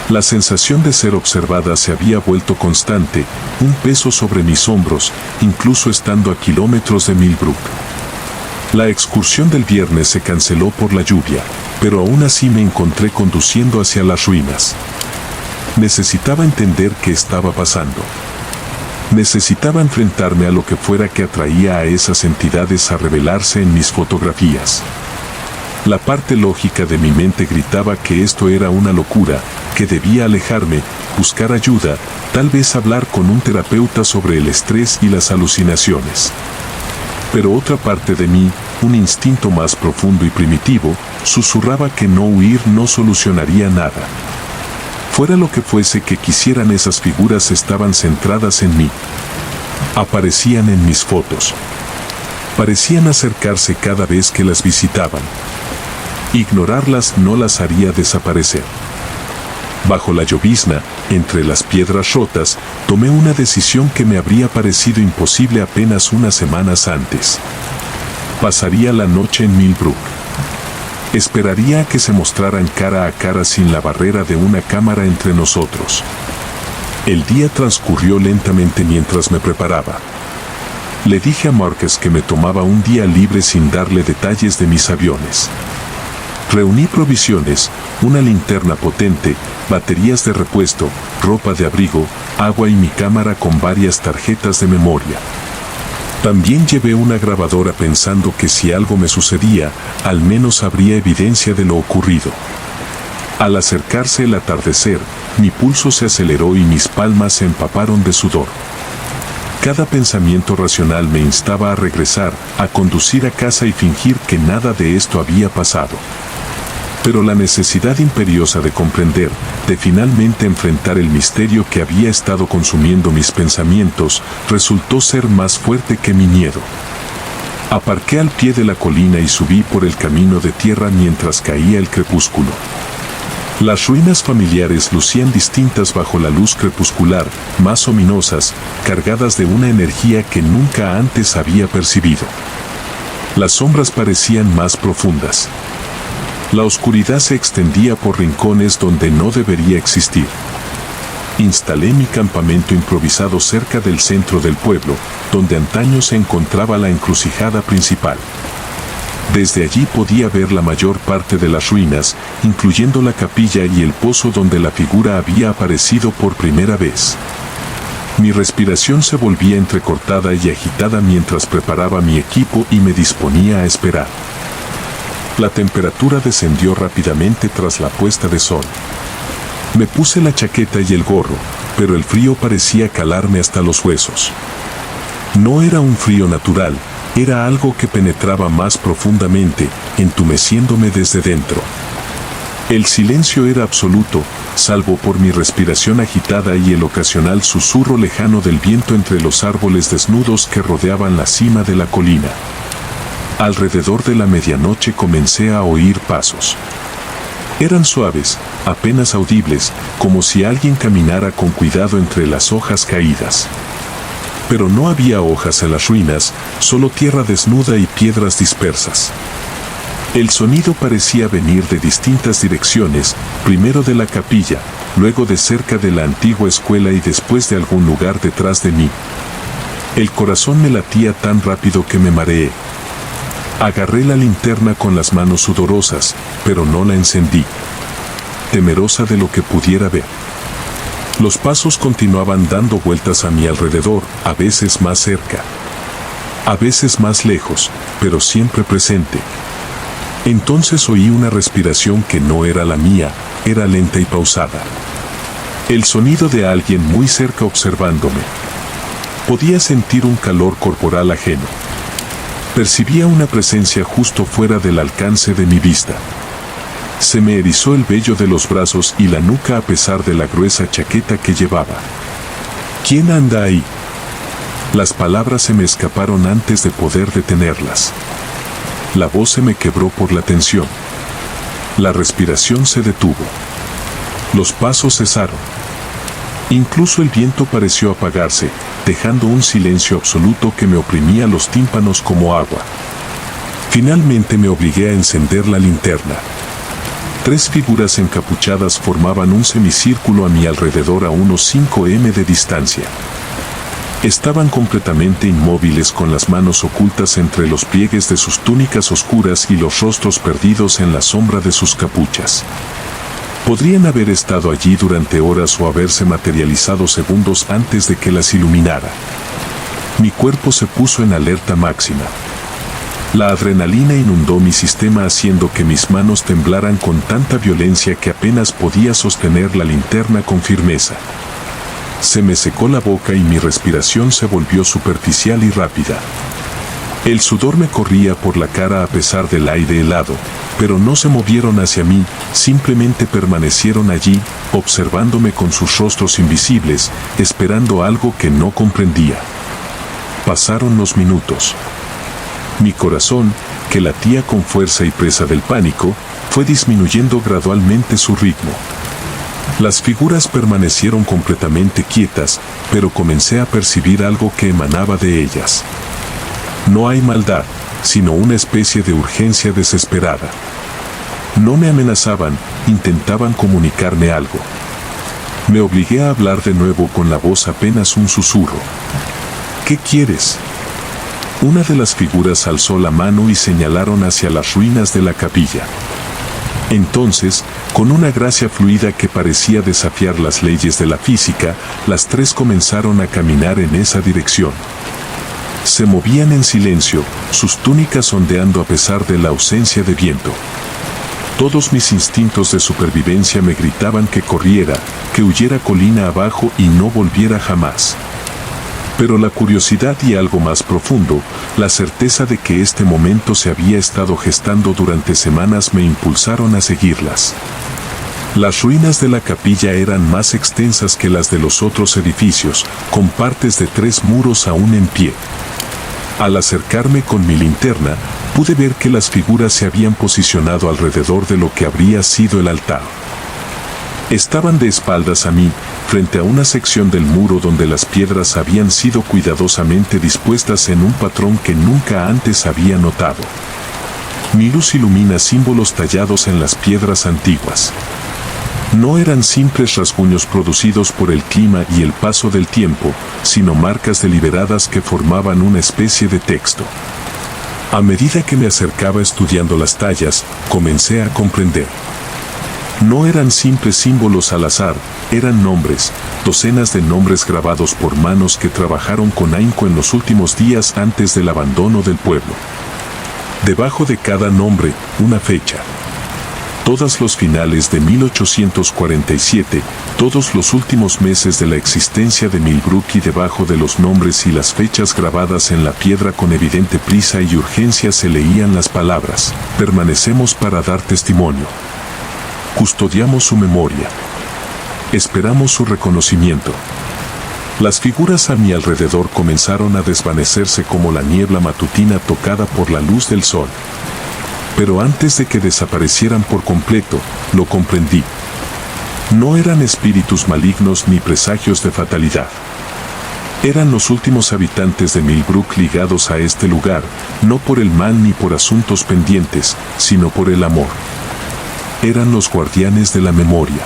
Speaker 1: La sensación de ser observada se había vuelto constante, un peso sobre mis hombros, incluso estando a kilómetros de Millbrook. La excursión del viernes se canceló por la lluvia, pero aún así me encontré conduciendo hacia las ruinas. Necesitaba entender qué estaba pasando. Necesitaba enfrentarme a lo que fuera que atraía a esas entidades a revelarse en mis fotografías. La parte lógica de mi mente gritaba que esto era una locura, que debía alejarme, buscar ayuda, tal vez hablar con un terapeuta sobre el estrés y las alucinaciones. Pero otra parte de mí, un instinto más profundo y primitivo, susurraba que no huir no solucionaría nada. Fuera lo que fuese que quisieran, esas figuras estaban centradas en mí. Aparecían en mis fotos. Parecían acercarse cada vez que las visitaban. Ignorarlas no las haría desaparecer. Bajo la llovizna, entre las piedras rotas, tomé una decisión que me habría parecido imposible apenas unas semanas antes. Pasaría la noche en Millbrook. Esperaría a que se mostraran cara a cara sin la barrera de una cámara entre nosotros. El día transcurrió lentamente mientras me preparaba. Le dije a Marcus que me tomaba un día libre sin darle detalles de mis aviones. Reuní provisiones, una linterna potente, baterías de repuesto, ropa de abrigo, agua y mi cámara con varias tarjetas de memoria. También llevé una grabadora pensando que si algo me sucedía, al menos habría evidencia de lo ocurrido. Al acercarse el atardecer, mi pulso se aceleró y mis palmas se empaparon de sudor. Cada pensamiento racional me instaba a regresar, a conducir a casa y fingir que nada de esto había pasado. Pero la necesidad imperiosa de comprender, de finalmente enfrentar el misterio que había estado consumiendo mis pensamientos, resultó ser más fuerte que mi miedo. Aparqué al pie de la colina y subí por el camino de tierra mientras caía el crepúsculo. Las ruinas familiares lucían distintas bajo la luz crepuscular, más ominosas, cargadas de una energía que nunca antes había percibido. Las sombras parecían más profundas. La oscuridad se extendía por rincones donde no debería existir. Instalé mi campamento improvisado cerca del centro del pueblo, donde antaño se encontraba la encrucijada principal. Desde allí podía ver la mayor parte de las ruinas, incluyendo la capilla y el pozo donde la figura había aparecido por primera vez. Mi respiración se volvía entrecortada y agitada mientras preparaba mi equipo y me disponía a esperar. La temperatura descendió rápidamente tras la puesta de sol. Me puse la chaqueta y el gorro, pero el frío parecía calarme hasta los huesos. No era un frío natural, era algo que penetraba más profundamente, entumeciéndome desde dentro. El silencio era absoluto, salvo por mi respiración agitada y el ocasional susurro lejano del viento entre los árboles desnudos que rodeaban la cima de la colina. Alrededor de la medianoche comencé a oír pasos. Eran suaves, apenas audibles, como si alguien caminara con cuidado entre las hojas caídas. Pero no había hojas en las ruinas, solo tierra desnuda y piedras dispersas. El sonido parecía venir de distintas direcciones, primero de la capilla, luego de cerca de la antigua escuela y después de algún lugar detrás de mí. El corazón me latía tan rápido que me mareé. Agarré la linterna con las manos sudorosas, pero no la encendí, temerosa de lo que pudiera ver. Los pasos continuaban dando vueltas a mi alrededor, a veces más cerca. A veces más lejos, pero siempre presente. Entonces oí una respiración que no era la mía, era lenta y pausada. El sonido de alguien muy cerca observándome. Podía sentir un calor corporal ajeno. Percibía una presencia justo fuera del alcance de mi vista. Se me erizó el vello de los brazos y la nuca a pesar de la gruesa chaqueta que llevaba. ¿Quién anda ahí? Las palabras se me escaparon antes de poder detenerlas. La voz se me quebró por la tensión. La respiración se detuvo. Los pasos cesaron. Incluso el viento pareció apagarse, dejando un silencio absoluto que me oprimía los tímpanos como agua. Finalmente me obligué a encender la linterna. 3 figuras encapuchadas formaban un semicírculo a mi alrededor a unos 5 m de distancia. Estaban completamente inmóviles con las manos ocultas entre los pliegues de sus túnicas oscuras y los rostros perdidos en la sombra de sus capuchas. Podrían haber estado allí durante horas o haberse materializado segundos antes de que las iluminara. Mi cuerpo se puso en alerta máxima. La adrenalina inundó mi sistema haciendo que mis manos temblaran con tanta violencia que apenas podía sostener la linterna con firmeza. Se me secó la boca y mi respiración se volvió superficial y rápida. El sudor me corría por la cara a pesar del aire helado, pero no se movieron hacia mí, simplemente permanecieron allí, observándome con sus rostros invisibles, esperando algo que no comprendía. Pasaron los minutos. Mi corazón, que latía con fuerza y presa del pánico, fue disminuyendo gradualmente su ritmo. Las figuras permanecieron completamente quietas, pero comencé a percibir algo que emanaba de ellas. No hay maldad, sino una especie de urgencia desesperada. No me amenazaban, intentaban comunicarme algo. Me obligué a hablar de nuevo con la voz apenas un susurro. ¿Qué quieres? Una de las figuras alzó la mano y señalaron hacia las ruinas de la capilla. Entonces, con una gracia fluida que parecía desafiar las leyes de la física, las 3 comenzaron a caminar en esa dirección. Se movían en silencio, sus túnicas ondeando a pesar de la ausencia de viento. Todos mis instintos de supervivencia me gritaban que corriera, que huyera colina abajo y no volviera jamás. Pero la curiosidad y algo más profundo, la certeza de que este momento se había estado gestando durante semanas me impulsaron a seguirlas. Las ruinas de la capilla eran más extensas que las de los otros edificios, con partes de 3 muros aún en pie. Al acercarme con mi linterna, pude ver que las figuras se habían posicionado alrededor de lo que habría sido el altar. Estaban de espaldas a mí, frente a una sección del muro donde las piedras habían sido cuidadosamente dispuestas en un patrón que nunca antes había notado. Mi luz ilumina símbolos tallados en las piedras antiguas. No eran simples rasguños producidos por el clima y el paso del tiempo, sino marcas deliberadas que formaban una especie de texto. A medida que me acercaba estudiando las tallas, comencé a comprender. No eran simples símbolos al azar, eran nombres, docenas de nombres grabados por manos que trabajaron con ahínco en los últimos días antes del abandono del pueblo. Debajo de cada nombre, una fecha. Todos los finales de 1847, todos los últimos meses de la existencia de Millbrook y debajo de los nombres y las fechas grabadas en la piedra con evidente prisa y urgencia se leían las palabras: permanecemos para dar testimonio. Custodiamos su memoria. Esperamos su reconocimiento. Las figuras a mi alrededor comenzaron a desvanecerse como la niebla matutina tocada por la luz del sol. Pero antes de que desaparecieran por completo, lo comprendí. No eran espíritus malignos ni presagios de fatalidad. Eran los últimos habitantes de Millbrook ligados a este lugar, no por el mal ni por asuntos pendientes, sino por el amor. Eran los guardianes de la memoria,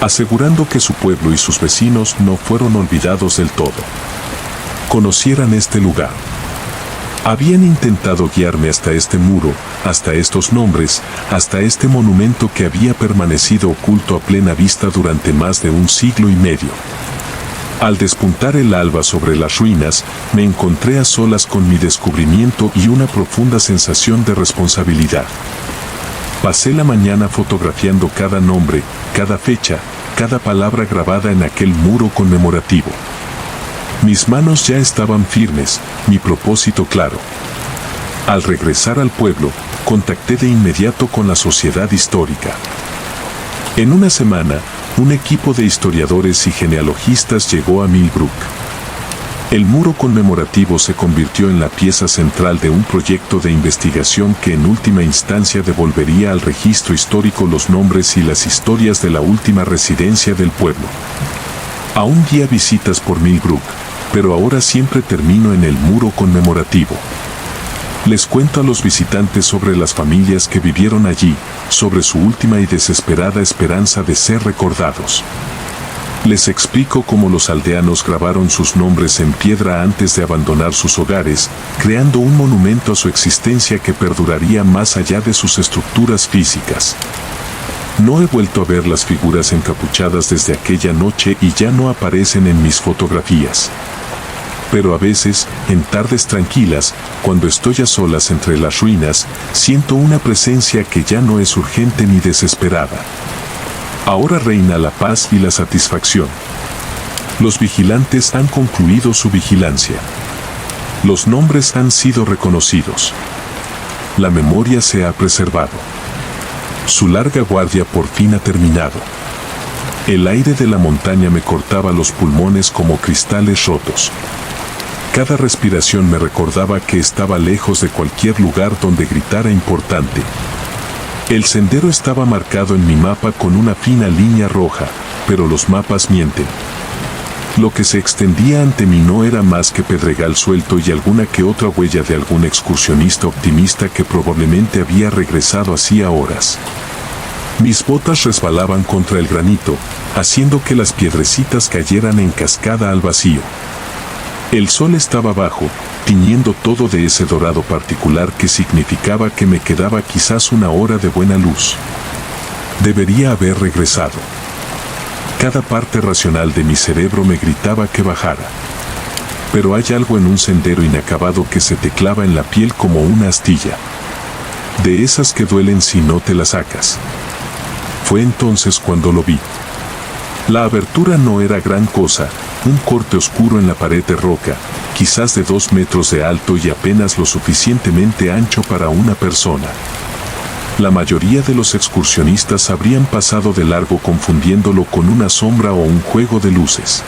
Speaker 1: asegurando que su pueblo y sus vecinos no fueron olvidados del todo. Conocieran este lugar. Habían intentado guiarme hasta este muro, hasta estos nombres, hasta este monumento que había permanecido oculto a plena vista durante más de un siglo y medio. Al despuntar el alba sobre las ruinas, me encontré a solas con mi descubrimiento y una profunda sensación de responsabilidad. Pasé la mañana fotografiando cada nombre, cada fecha, cada palabra grabada en aquel muro conmemorativo. Mis manos ya estaban firmes, mi propósito claro. Al regresar al pueblo, contacté de inmediato con la sociedad histórica. En una semana, un equipo de historiadores y genealogistas llegó a Millbrook. El muro conmemorativo se convirtió en la pieza central de un proyecto de investigación que en última instancia devolvería al registro histórico los nombres y las historias de la última residencia del pueblo. Aún guía visitas por Millbrook, pero ahora siempre termino en el muro conmemorativo. Les cuento a los visitantes sobre las familias que vivieron allí, sobre su última y desesperada esperanza de ser recordados. Les explico cómo los aldeanos grabaron sus nombres en piedra antes de abandonar sus hogares, creando un monumento a su existencia que perduraría más allá de sus estructuras físicas. No he vuelto a ver las figuras encapuchadas desde aquella noche y ya no aparecen en mis fotografías. Pero a veces, en tardes tranquilas, cuando estoy a solas entre las ruinas, siento una presencia que ya no es urgente ni desesperada. Ahora reina la paz y la satisfacción. Los vigilantes han concluido su vigilancia. Los nombres han sido reconocidos. La memoria se ha preservado. Su larga guardia por fin ha terminado. El aire de la montaña me cortaba los pulmones como cristales rotos. Cada respiración me recordaba que estaba lejos de cualquier lugar donde gritara importante. El sendero estaba marcado en mi mapa con una fina línea roja, pero los mapas mienten. Lo que se extendía ante mí no era más que pedregal suelto y alguna que otra huella de algún excursionista optimista que probablemente había regresado hacía horas. Mis botas resbalaban contra el granito, haciendo que las piedrecitas cayeran en cascada al vacío. El sol estaba bajo, tiñendo todo de ese dorado particular que significaba que me quedaba quizás una hora de buena luz. Debería haber regresado. Cada parte racional de mi cerebro me gritaba que bajara. Pero hay algo en un sendero inacabado que se te clava en la piel como una astilla. De esas que duelen si no te la sacas. Fue entonces cuando lo vi. La abertura no era gran cosa, un corte oscuro en la pared de roca, quizás de 2 metros de alto y apenas lo suficientemente ancho para una persona. La mayoría de los excursionistas habrían pasado de largo confundiéndolo con una sombra o un juego de luces.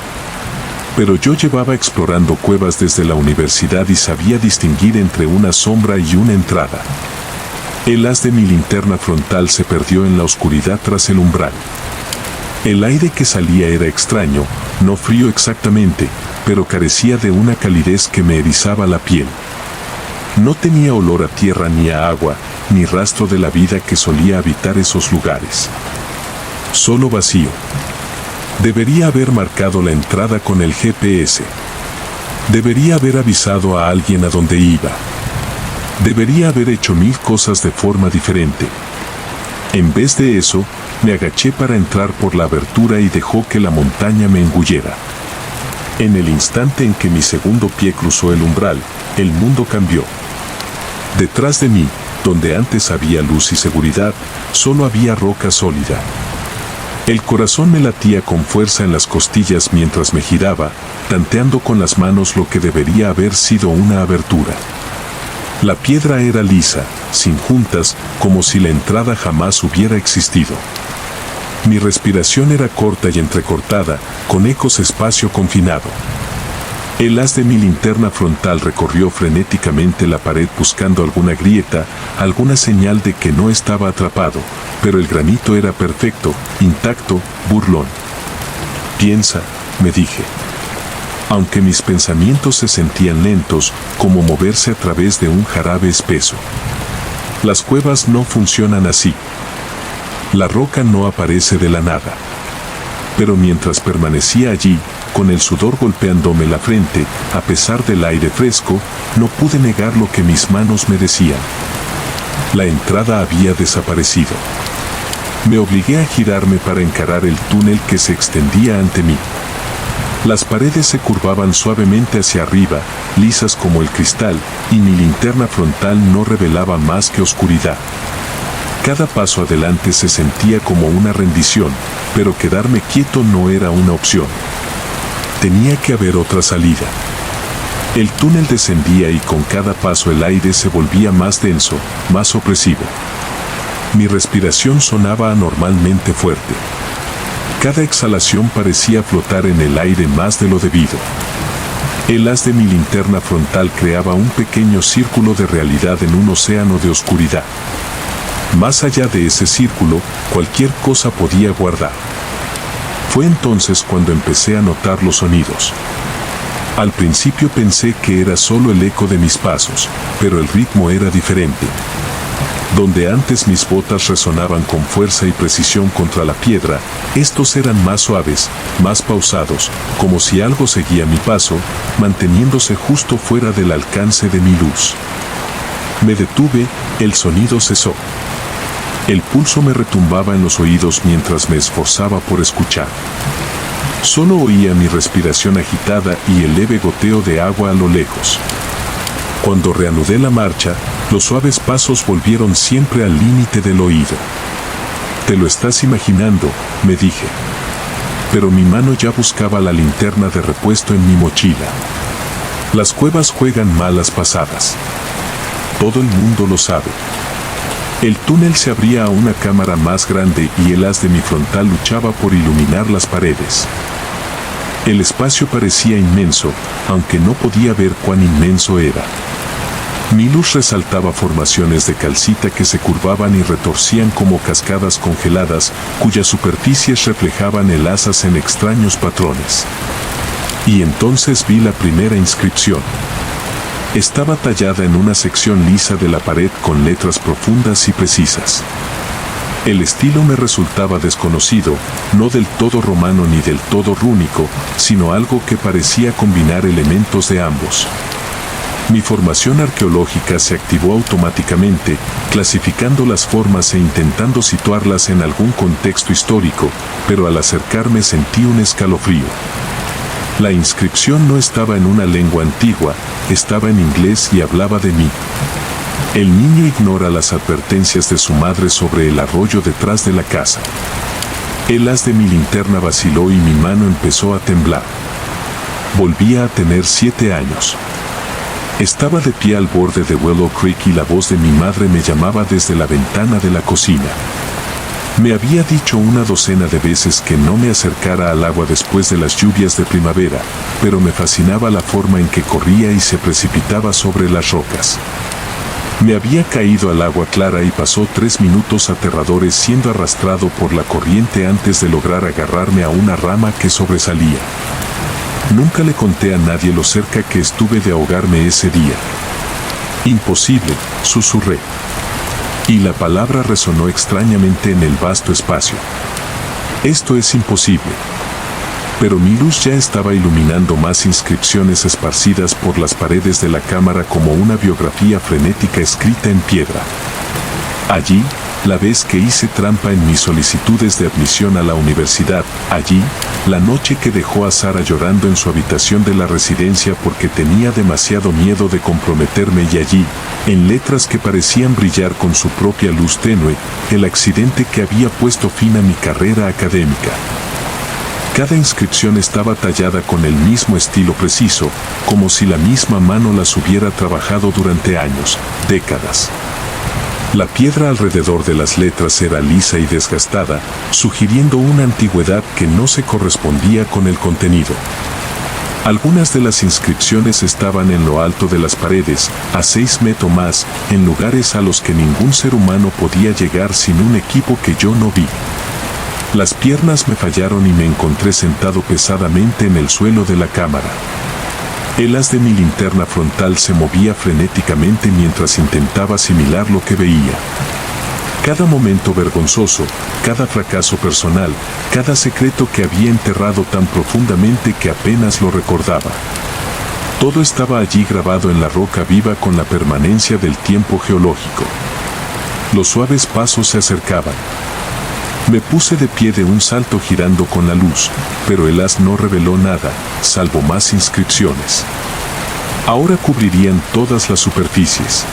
Speaker 1: Pero yo llevaba explorando cuevas desde la universidad y sabía distinguir entre una sombra y una entrada. El haz de mi linterna frontal se perdió en la oscuridad tras el umbral. El aire que salía era extraño, no frío exactamente, pero carecía de una calidez que me erizaba la piel. No tenía olor a tierra ni a agua, ni rastro de la vida que solía habitar esos lugares. Solo vacío. Debería haber marcado la entrada con el GPS. Debería haber avisado a alguien a dónde iba. Debería haber hecho 1000 cosas de forma diferente. En vez de eso, me agaché para entrar por la abertura y dejó que la montaña me engullera. En el instante en que mi segundo pie cruzó el umbral, el mundo cambió. Detrás de mí, donde antes había luz y seguridad, solo había roca sólida. El corazón me latía con fuerza en las costillas mientras me giraba, tanteando con las manos lo que debería haber sido una abertura. La piedra era lisa, sin juntas, como si la entrada jamás hubiera existido. Mi respiración era corta y entrecortada, con ecos espacio confinado. El haz de mi linterna frontal recorrió frenéticamente la pared buscando alguna grieta, alguna señal de que no estaba atrapado, pero el granito era perfecto, intacto, burlón. Piensa, me dije. Aunque mis pensamientos se sentían lentos, como moverse a través de un jarabe espeso. Las cuevas no funcionan así. La roca no aparece de la nada. Pero mientras permanecía allí, con el sudor golpeándome la frente, a pesar del aire fresco, no pude negar lo que mis manos me decían. La entrada había desaparecido. Me obligué a girarme para encarar el túnel que se extendía ante mí. Las paredes se curvaban suavemente hacia arriba, lisas como el cristal, y mi linterna frontal no revelaba más que oscuridad. Cada paso adelante se sentía como una rendición, pero quedarme quieto no era una opción. Tenía que haber otra salida. El túnel descendía y con cada paso el aire se volvía más denso, más opresivo. Mi respiración sonaba anormalmente fuerte. Cada exhalación parecía flotar en el aire más de lo debido. El haz de mi linterna frontal creaba un pequeño círculo de realidad en un océano de oscuridad. Más allá de ese círculo, cualquier cosa podía guardar. Fue entonces cuando empecé a notar los sonidos. Al principio pensé que era solo el eco de mis pasos, pero el ritmo era diferente. Donde antes mis botas resonaban con fuerza y precisión contra la piedra, estos eran más suaves, más pausados, como si algo seguía mi paso, manteniéndose justo fuera del alcance de mi luz. Me detuve, el sonido cesó. El pulso me retumbaba en los oídos mientras me esforzaba por escuchar. Solo oía mi respiración agitada y el leve goteo de agua a lo lejos. Cuando reanudé la marcha, los suaves pasos volvieron siempre al límite del oído. «Te lo estás imaginando», me dije. Pero mi mano ya buscaba la linterna de repuesto en mi mochila. Las cuevas juegan malas pasadas. Todo el mundo lo sabe. El túnel se abría a una cámara más grande y el haz de mi frontal luchaba por iluminar las paredes. El espacio parecía inmenso, aunque no podía ver cuán inmenso era. Mi luz resaltaba formaciones de calcita que se curvaban y retorcían como cascadas congeladas, cuyas superficies reflejaban el asas en extraños patrones. Y entonces vi la primera inscripción. Estaba tallada en una sección lisa de la pared con letras profundas y precisas. El estilo me resultaba desconocido, no del todo romano ni del todo rúnico, sino algo que parecía combinar elementos de ambos. Mi formación arqueológica se activó automáticamente, clasificando las formas e intentando situarlas en algún contexto histórico, pero al acercarme sentí un escalofrío. La inscripción no estaba en una lengua antigua, estaba en inglés y hablaba de mí. El niño ignora las advertencias de su madre sobre el arroyo detrás de la casa. El haz de mi linterna vaciló y mi mano empezó a temblar. Volvía a tener 7 años. Estaba de pie al borde de Willow Creek y la voz de mi madre me llamaba desde la ventana de la cocina. Me había dicho una docena de veces que no me acercara al agua después de las lluvias de primavera, pero me fascinaba la forma en que corría y se precipitaba sobre las rocas. Me había caído al agua clara y pasó 3 minutos aterradores siendo arrastrado por la corriente antes de lograr agarrarme a una rama que sobresalía. Nunca le conté a nadie lo cerca que estuve de ahogarme ese día. Imposible, susurré. Y la palabra resonó extrañamente en el vasto espacio. Esto es imposible. Pero mi luz ya estaba iluminando más inscripciones esparcidas por las paredes de la cámara como una biografía frenética escrita en piedra. Allí, la vez que hice trampa en mis solicitudes de admisión a la universidad, allí, la noche que dejó a Sara llorando en su habitación de la residencia porque tenía demasiado miedo de comprometerme y allí, en letras que parecían brillar con su propia luz tenue, el accidente que había puesto fin a mi carrera académica. Cada inscripción estaba tallada con el mismo estilo preciso, como si la misma mano las hubiera trabajado durante años, décadas. La piedra alrededor de las letras era lisa y desgastada, sugiriendo una antigüedad que no se correspondía con el contenido. Algunas de las inscripciones estaban en lo alto de las paredes, a 6 metros más, en lugares a los que ningún ser humano podía llegar sin un equipo que yo no vi. Las piernas me fallaron y me encontré sentado pesadamente en el suelo de la cámara. El haz de mi linterna frontal se movía frenéticamente mientras intentaba asimilar lo que veía. Cada momento vergonzoso, cada fracaso personal, cada secreto que había enterrado tan profundamente que apenas lo recordaba. Todo estaba allí grabado en la roca viva con la permanencia del tiempo geológico. Los suaves pasos se acercaban. Me puse de pie de un salto girando con la luz, pero el haz no reveló nada, salvo más inscripciones. Ahora cubrirían todas las superficies,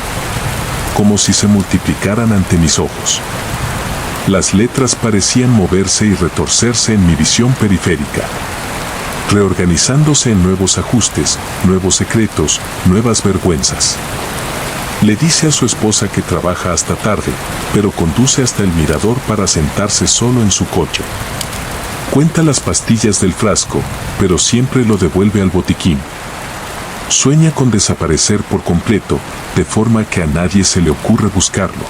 Speaker 1: como si se multiplicaran ante mis ojos. Las letras parecían moverse y retorcerse en mi visión periférica, reorganizándose en nuevos ajustes, nuevos secretos, nuevas vergüenzas. Le dice a su esposa que trabaja hasta tarde, pero conduce hasta el mirador para sentarse solo en su coche. Cuenta las pastillas del frasco, pero siempre lo devuelve al botiquín. Sueña con desaparecer por completo, de forma que a nadie se le ocurre buscarlo.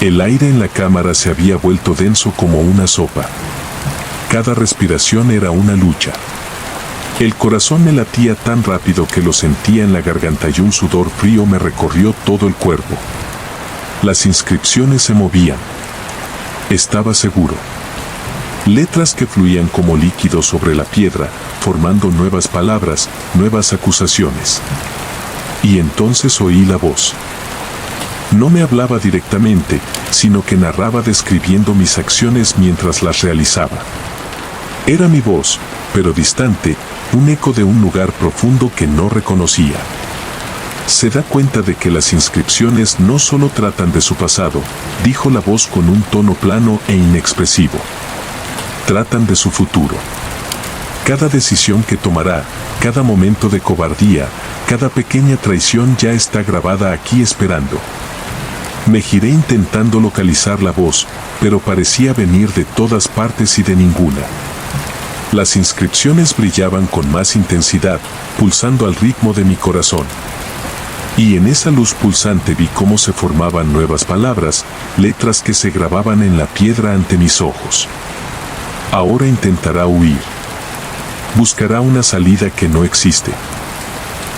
Speaker 1: El aire en la cámara se había vuelto denso como una sopa. Cada respiración era una lucha. El corazón me latía tan rápido que lo sentía en la garganta y un sudor frío me recorrió todo el cuerpo. Las inscripciones se movían. Estaba seguro. Letras que fluían como líquido sobre la piedra, formando nuevas palabras, nuevas acusaciones. Y entonces oí la voz. No me hablaba directamente, sino que narraba describiendo mis acciones mientras las realizaba. Era mi voz, pero distante, un eco de un lugar profundo que no reconocía. Se da cuenta de que las inscripciones no solo tratan de su pasado, dijo la voz con un tono plano e inexpresivo. Tratan de su futuro. Cada decisión que tomará, cada momento de cobardía, cada pequeña traición ya está grabada aquí esperando. Me giré intentando localizar la voz, pero parecía venir de todas partes y de ninguna. Las inscripciones brillaban con más intensidad, pulsando al ritmo de mi corazón. Y en esa luz pulsante vi cómo se formaban nuevas palabras, letras que se grababan en la piedra ante mis ojos. Ahora intentará huir. Buscará una salida que no existe.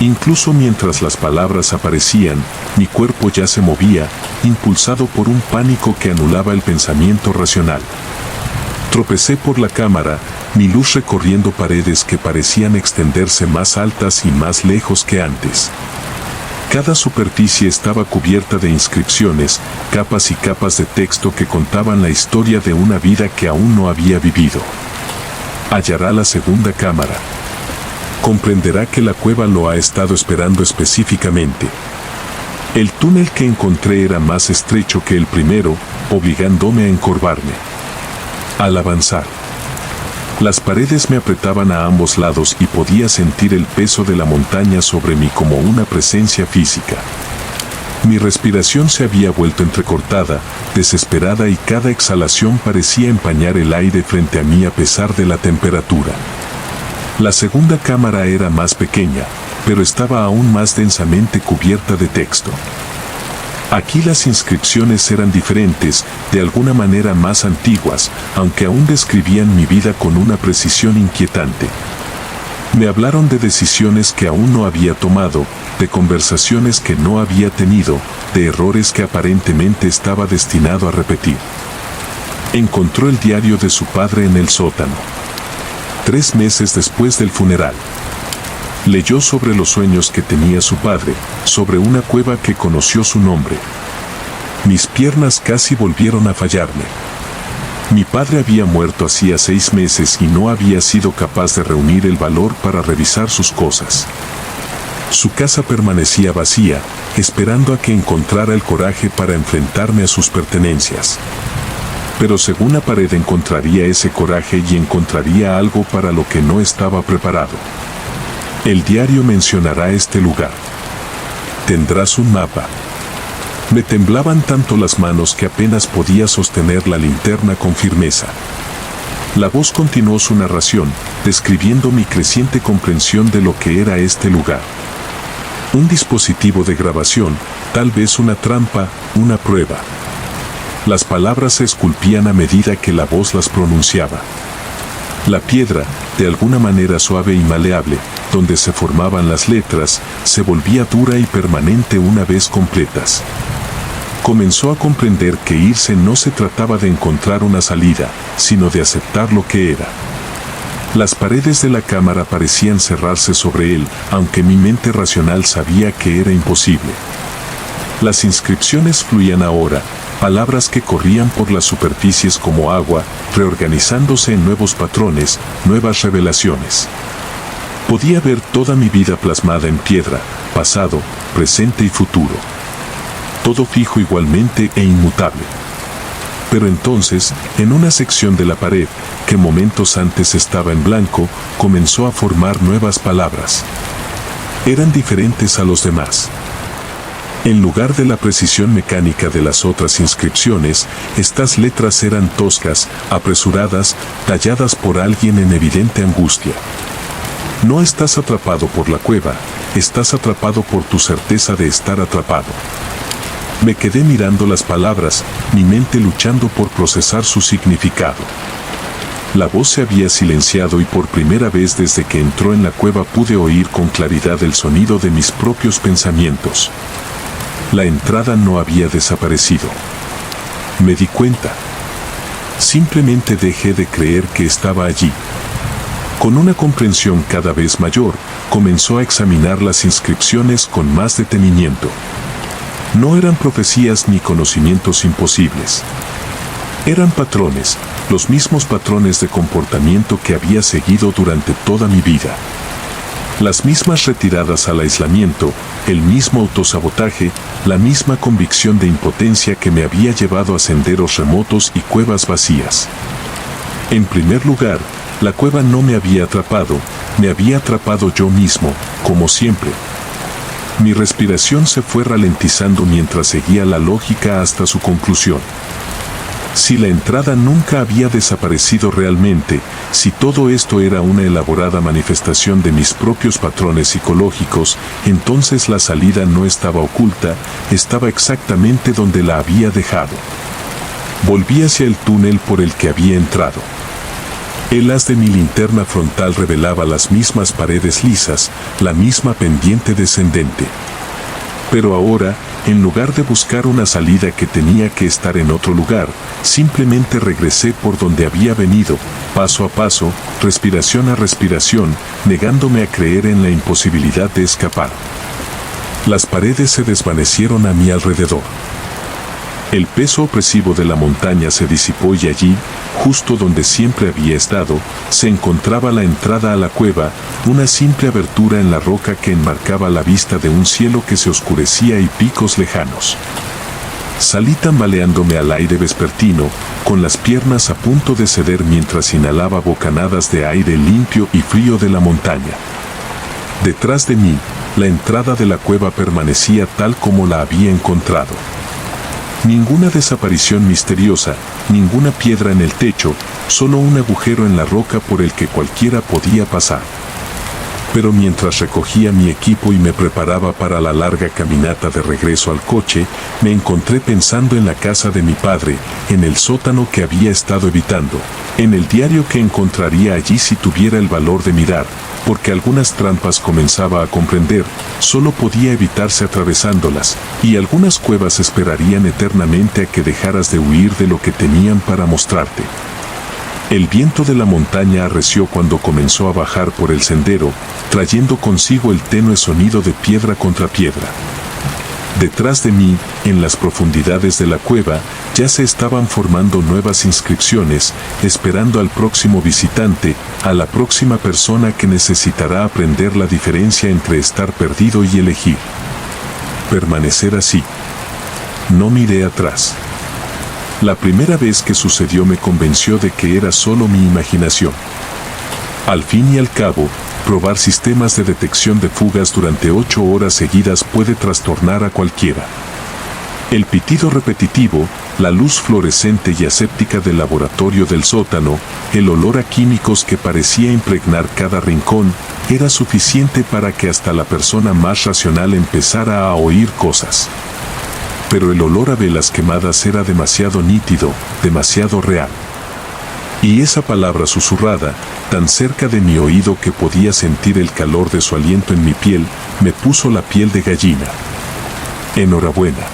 Speaker 1: Incluso mientras las palabras aparecían, mi cuerpo ya se movía, impulsado por un pánico que anulaba el pensamiento racional. Tropecé por la cámara, mi luz recorriendo paredes que parecían extenderse más altas y más lejos que antes. Cada superficie estaba cubierta de inscripciones, capas y capas de texto que contaban la historia de una vida que aún no había vivido. Hallará la segunda cámara. Comprenderá que la cueva lo ha estado esperando específicamente. El túnel que encontré era más estrecho que el primero, obligándome a encorvarme. Al avanzar, las paredes me apretaban a ambos lados y podía sentir el peso de la montaña sobre mí como una presencia física. Mi respiración se había vuelto entrecortada, desesperada y cada exhalación parecía empañar el aire frente a mí a pesar de la temperatura. La segunda cámara era más pequeña, pero estaba aún más densamente cubierta de texto. Aquí las inscripciones eran diferentes, de alguna manera más antiguas, aunque aún describían mi vida con una precisión inquietante. Me hablaron de decisiones que aún no había tomado, de conversaciones que no había tenido, de errores que aparentemente estaba destinado a repetir. Encontró el diario de su padre en el sótano. 3 meses después del funeral. Leyó sobre los sueños que tenía su padre, sobre una cueva que conoció su nombre. Mis piernas casi volvieron a fallarme. Mi padre había muerto hacía 6 meses y no había sido capaz de reunir el valor para revisar sus cosas. Su casa permanecía vacía, esperando a que encontrara el coraje para enfrentarme a sus pertenencias. Pero según la pared encontraría ese coraje y encontraría algo para lo que no estaba preparado. El diario mencionará este lugar. Tendrás un mapa. Me temblaban tanto las manos que apenas podía sostener la linterna con firmeza. La voz continuó su narración, describiendo mi creciente comprensión de lo que era este lugar. Un dispositivo de grabación, tal vez una trampa, una prueba. Las palabras se esculpían a medida que la voz las pronunciaba. La piedra, de alguna manera suave y maleable, donde se formaban las letras, se volvía dura y permanente una vez completas. Comenzó a comprender que irse no se trataba de encontrar una salida, sino de aceptar lo que era. Las paredes de la cámara parecían cerrarse sobre él, aunque mi mente racional sabía que era imposible. Las inscripciones fluían ahora, palabras que corrían por las superficies como agua, reorganizándose en nuevos patrones, nuevas revelaciones. Podía ver toda mi vida plasmada en piedra, pasado, presente y futuro. Todo fijo igualmente e inmutable. Pero entonces, en una sección de la pared, que momentos antes estaba en blanco, comenzó a formar nuevas palabras. Eran diferentes a los demás. En lugar de la precisión mecánica de las otras inscripciones, estas letras eran toscas, apresuradas, talladas por alguien en evidente angustia. No estás atrapado por la cueva, estás atrapado por tu certeza de estar atrapado. Me quedé mirando las palabras, mi mente luchando por procesar su significado. La voz se había silenciado y por primera vez desde que entró en la cueva pude oír con claridad el sonido de mis propios pensamientos. La entrada no había desaparecido. Me di cuenta. Simplemente dejé de creer que estaba allí. Con una comprensión cada vez mayor, comenzó a examinar las inscripciones con más detenimiento. No eran profecías ni conocimientos imposibles. Eran patrones, los mismos patrones de comportamiento que había seguido durante toda mi vida. Las mismas retiradas al aislamiento, el mismo autosabotaje, la misma convicción de impotencia que me había llevado a senderos remotos y cuevas vacías. En primer lugar, la cueva no me había atrapado, me había atrapado yo mismo, como siempre. Mi respiración se fue ralentizando mientras seguía la lógica hasta su conclusión. Si la entrada nunca había desaparecido realmente, si todo esto era una elaborada manifestación de mis propios patrones psicológicos, entonces la salida no estaba oculta, estaba exactamente donde la había dejado. Volví hacia el túnel por el que había entrado. El haz de mi linterna frontal revelaba las mismas paredes lisas, la misma pendiente descendente. Pero ahora, en lugar de buscar una salida que tenía que estar en otro lugar, simplemente regresé por donde había venido, paso a paso, respiración a respiración, negándome a creer en la imposibilidad de escapar. Las paredes se desvanecieron a mi alrededor. El peso opresivo de la montaña se disipó y allí, justo donde siempre había estado, se encontraba la entrada a la cueva, una simple abertura en la roca que enmarcaba la vista de un cielo que se oscurecía y picos lejanos. Salí tambaleándome al aire vespertino, con las piernas a punto de ceder mientras inhalaba bocanadas de aire limpio y frío de la montaña. Detrás de mí, la entrada de la cueva permanecía tal como la había encontrado. Ninguna desaparición misteriosa, ninguna piedra en el techo, solo un agujero en la roca por el que cualquiera podía pasar. Pero mientras recogía mi equipo y me preparaba para la larga caminata de regreso al coche, me encontré pensando en la casa de mi padre, en el sótano que había estado evitando, en el diario que encontraría allí si tuviera el valor de mirar, porque algunas trampas comenzaba a comprender, solo podía evitarse atravesándolas, y algunas cuevas esperarían eternamente a que dejaras de huir de lo que tenían para mostrarte. El viento de la montaña arreció cuando comenzó a bajar por el sendero, trayendo consigo el tenue sonido de piedra contra piedra. Detrás de mí, en las profundidades de la cueva, ya se estaban formando nuevas inscripciones, esperando al próximo visitante, a la próxima persona que necesitará aprender la diferencia entre estar perdido y elegir. Permanecer así. No miré atrás. La primera vez que sucedió me convenció de que era solo mi imaginación. Al fin y al cabo, probar sistemas de detección de fugas durante 8 horas seguidas puede trastornar a cualquiera. El pitido repetitivo, la luz fluorescente y aséptica del laboratorio del sótano, el olor a químicos que parecía impregnar cada rincón, era suficiente para que hasta la persona más racional empezara a oír cosas. Pero el olor a velas quemadas era demasiado nítido, demasiado real. Y esa palabra susurrada, tan cerca de mi oído que podía sentir el calor de su aliento en mi piel, me puso la piel de gallina. Enhorabuena.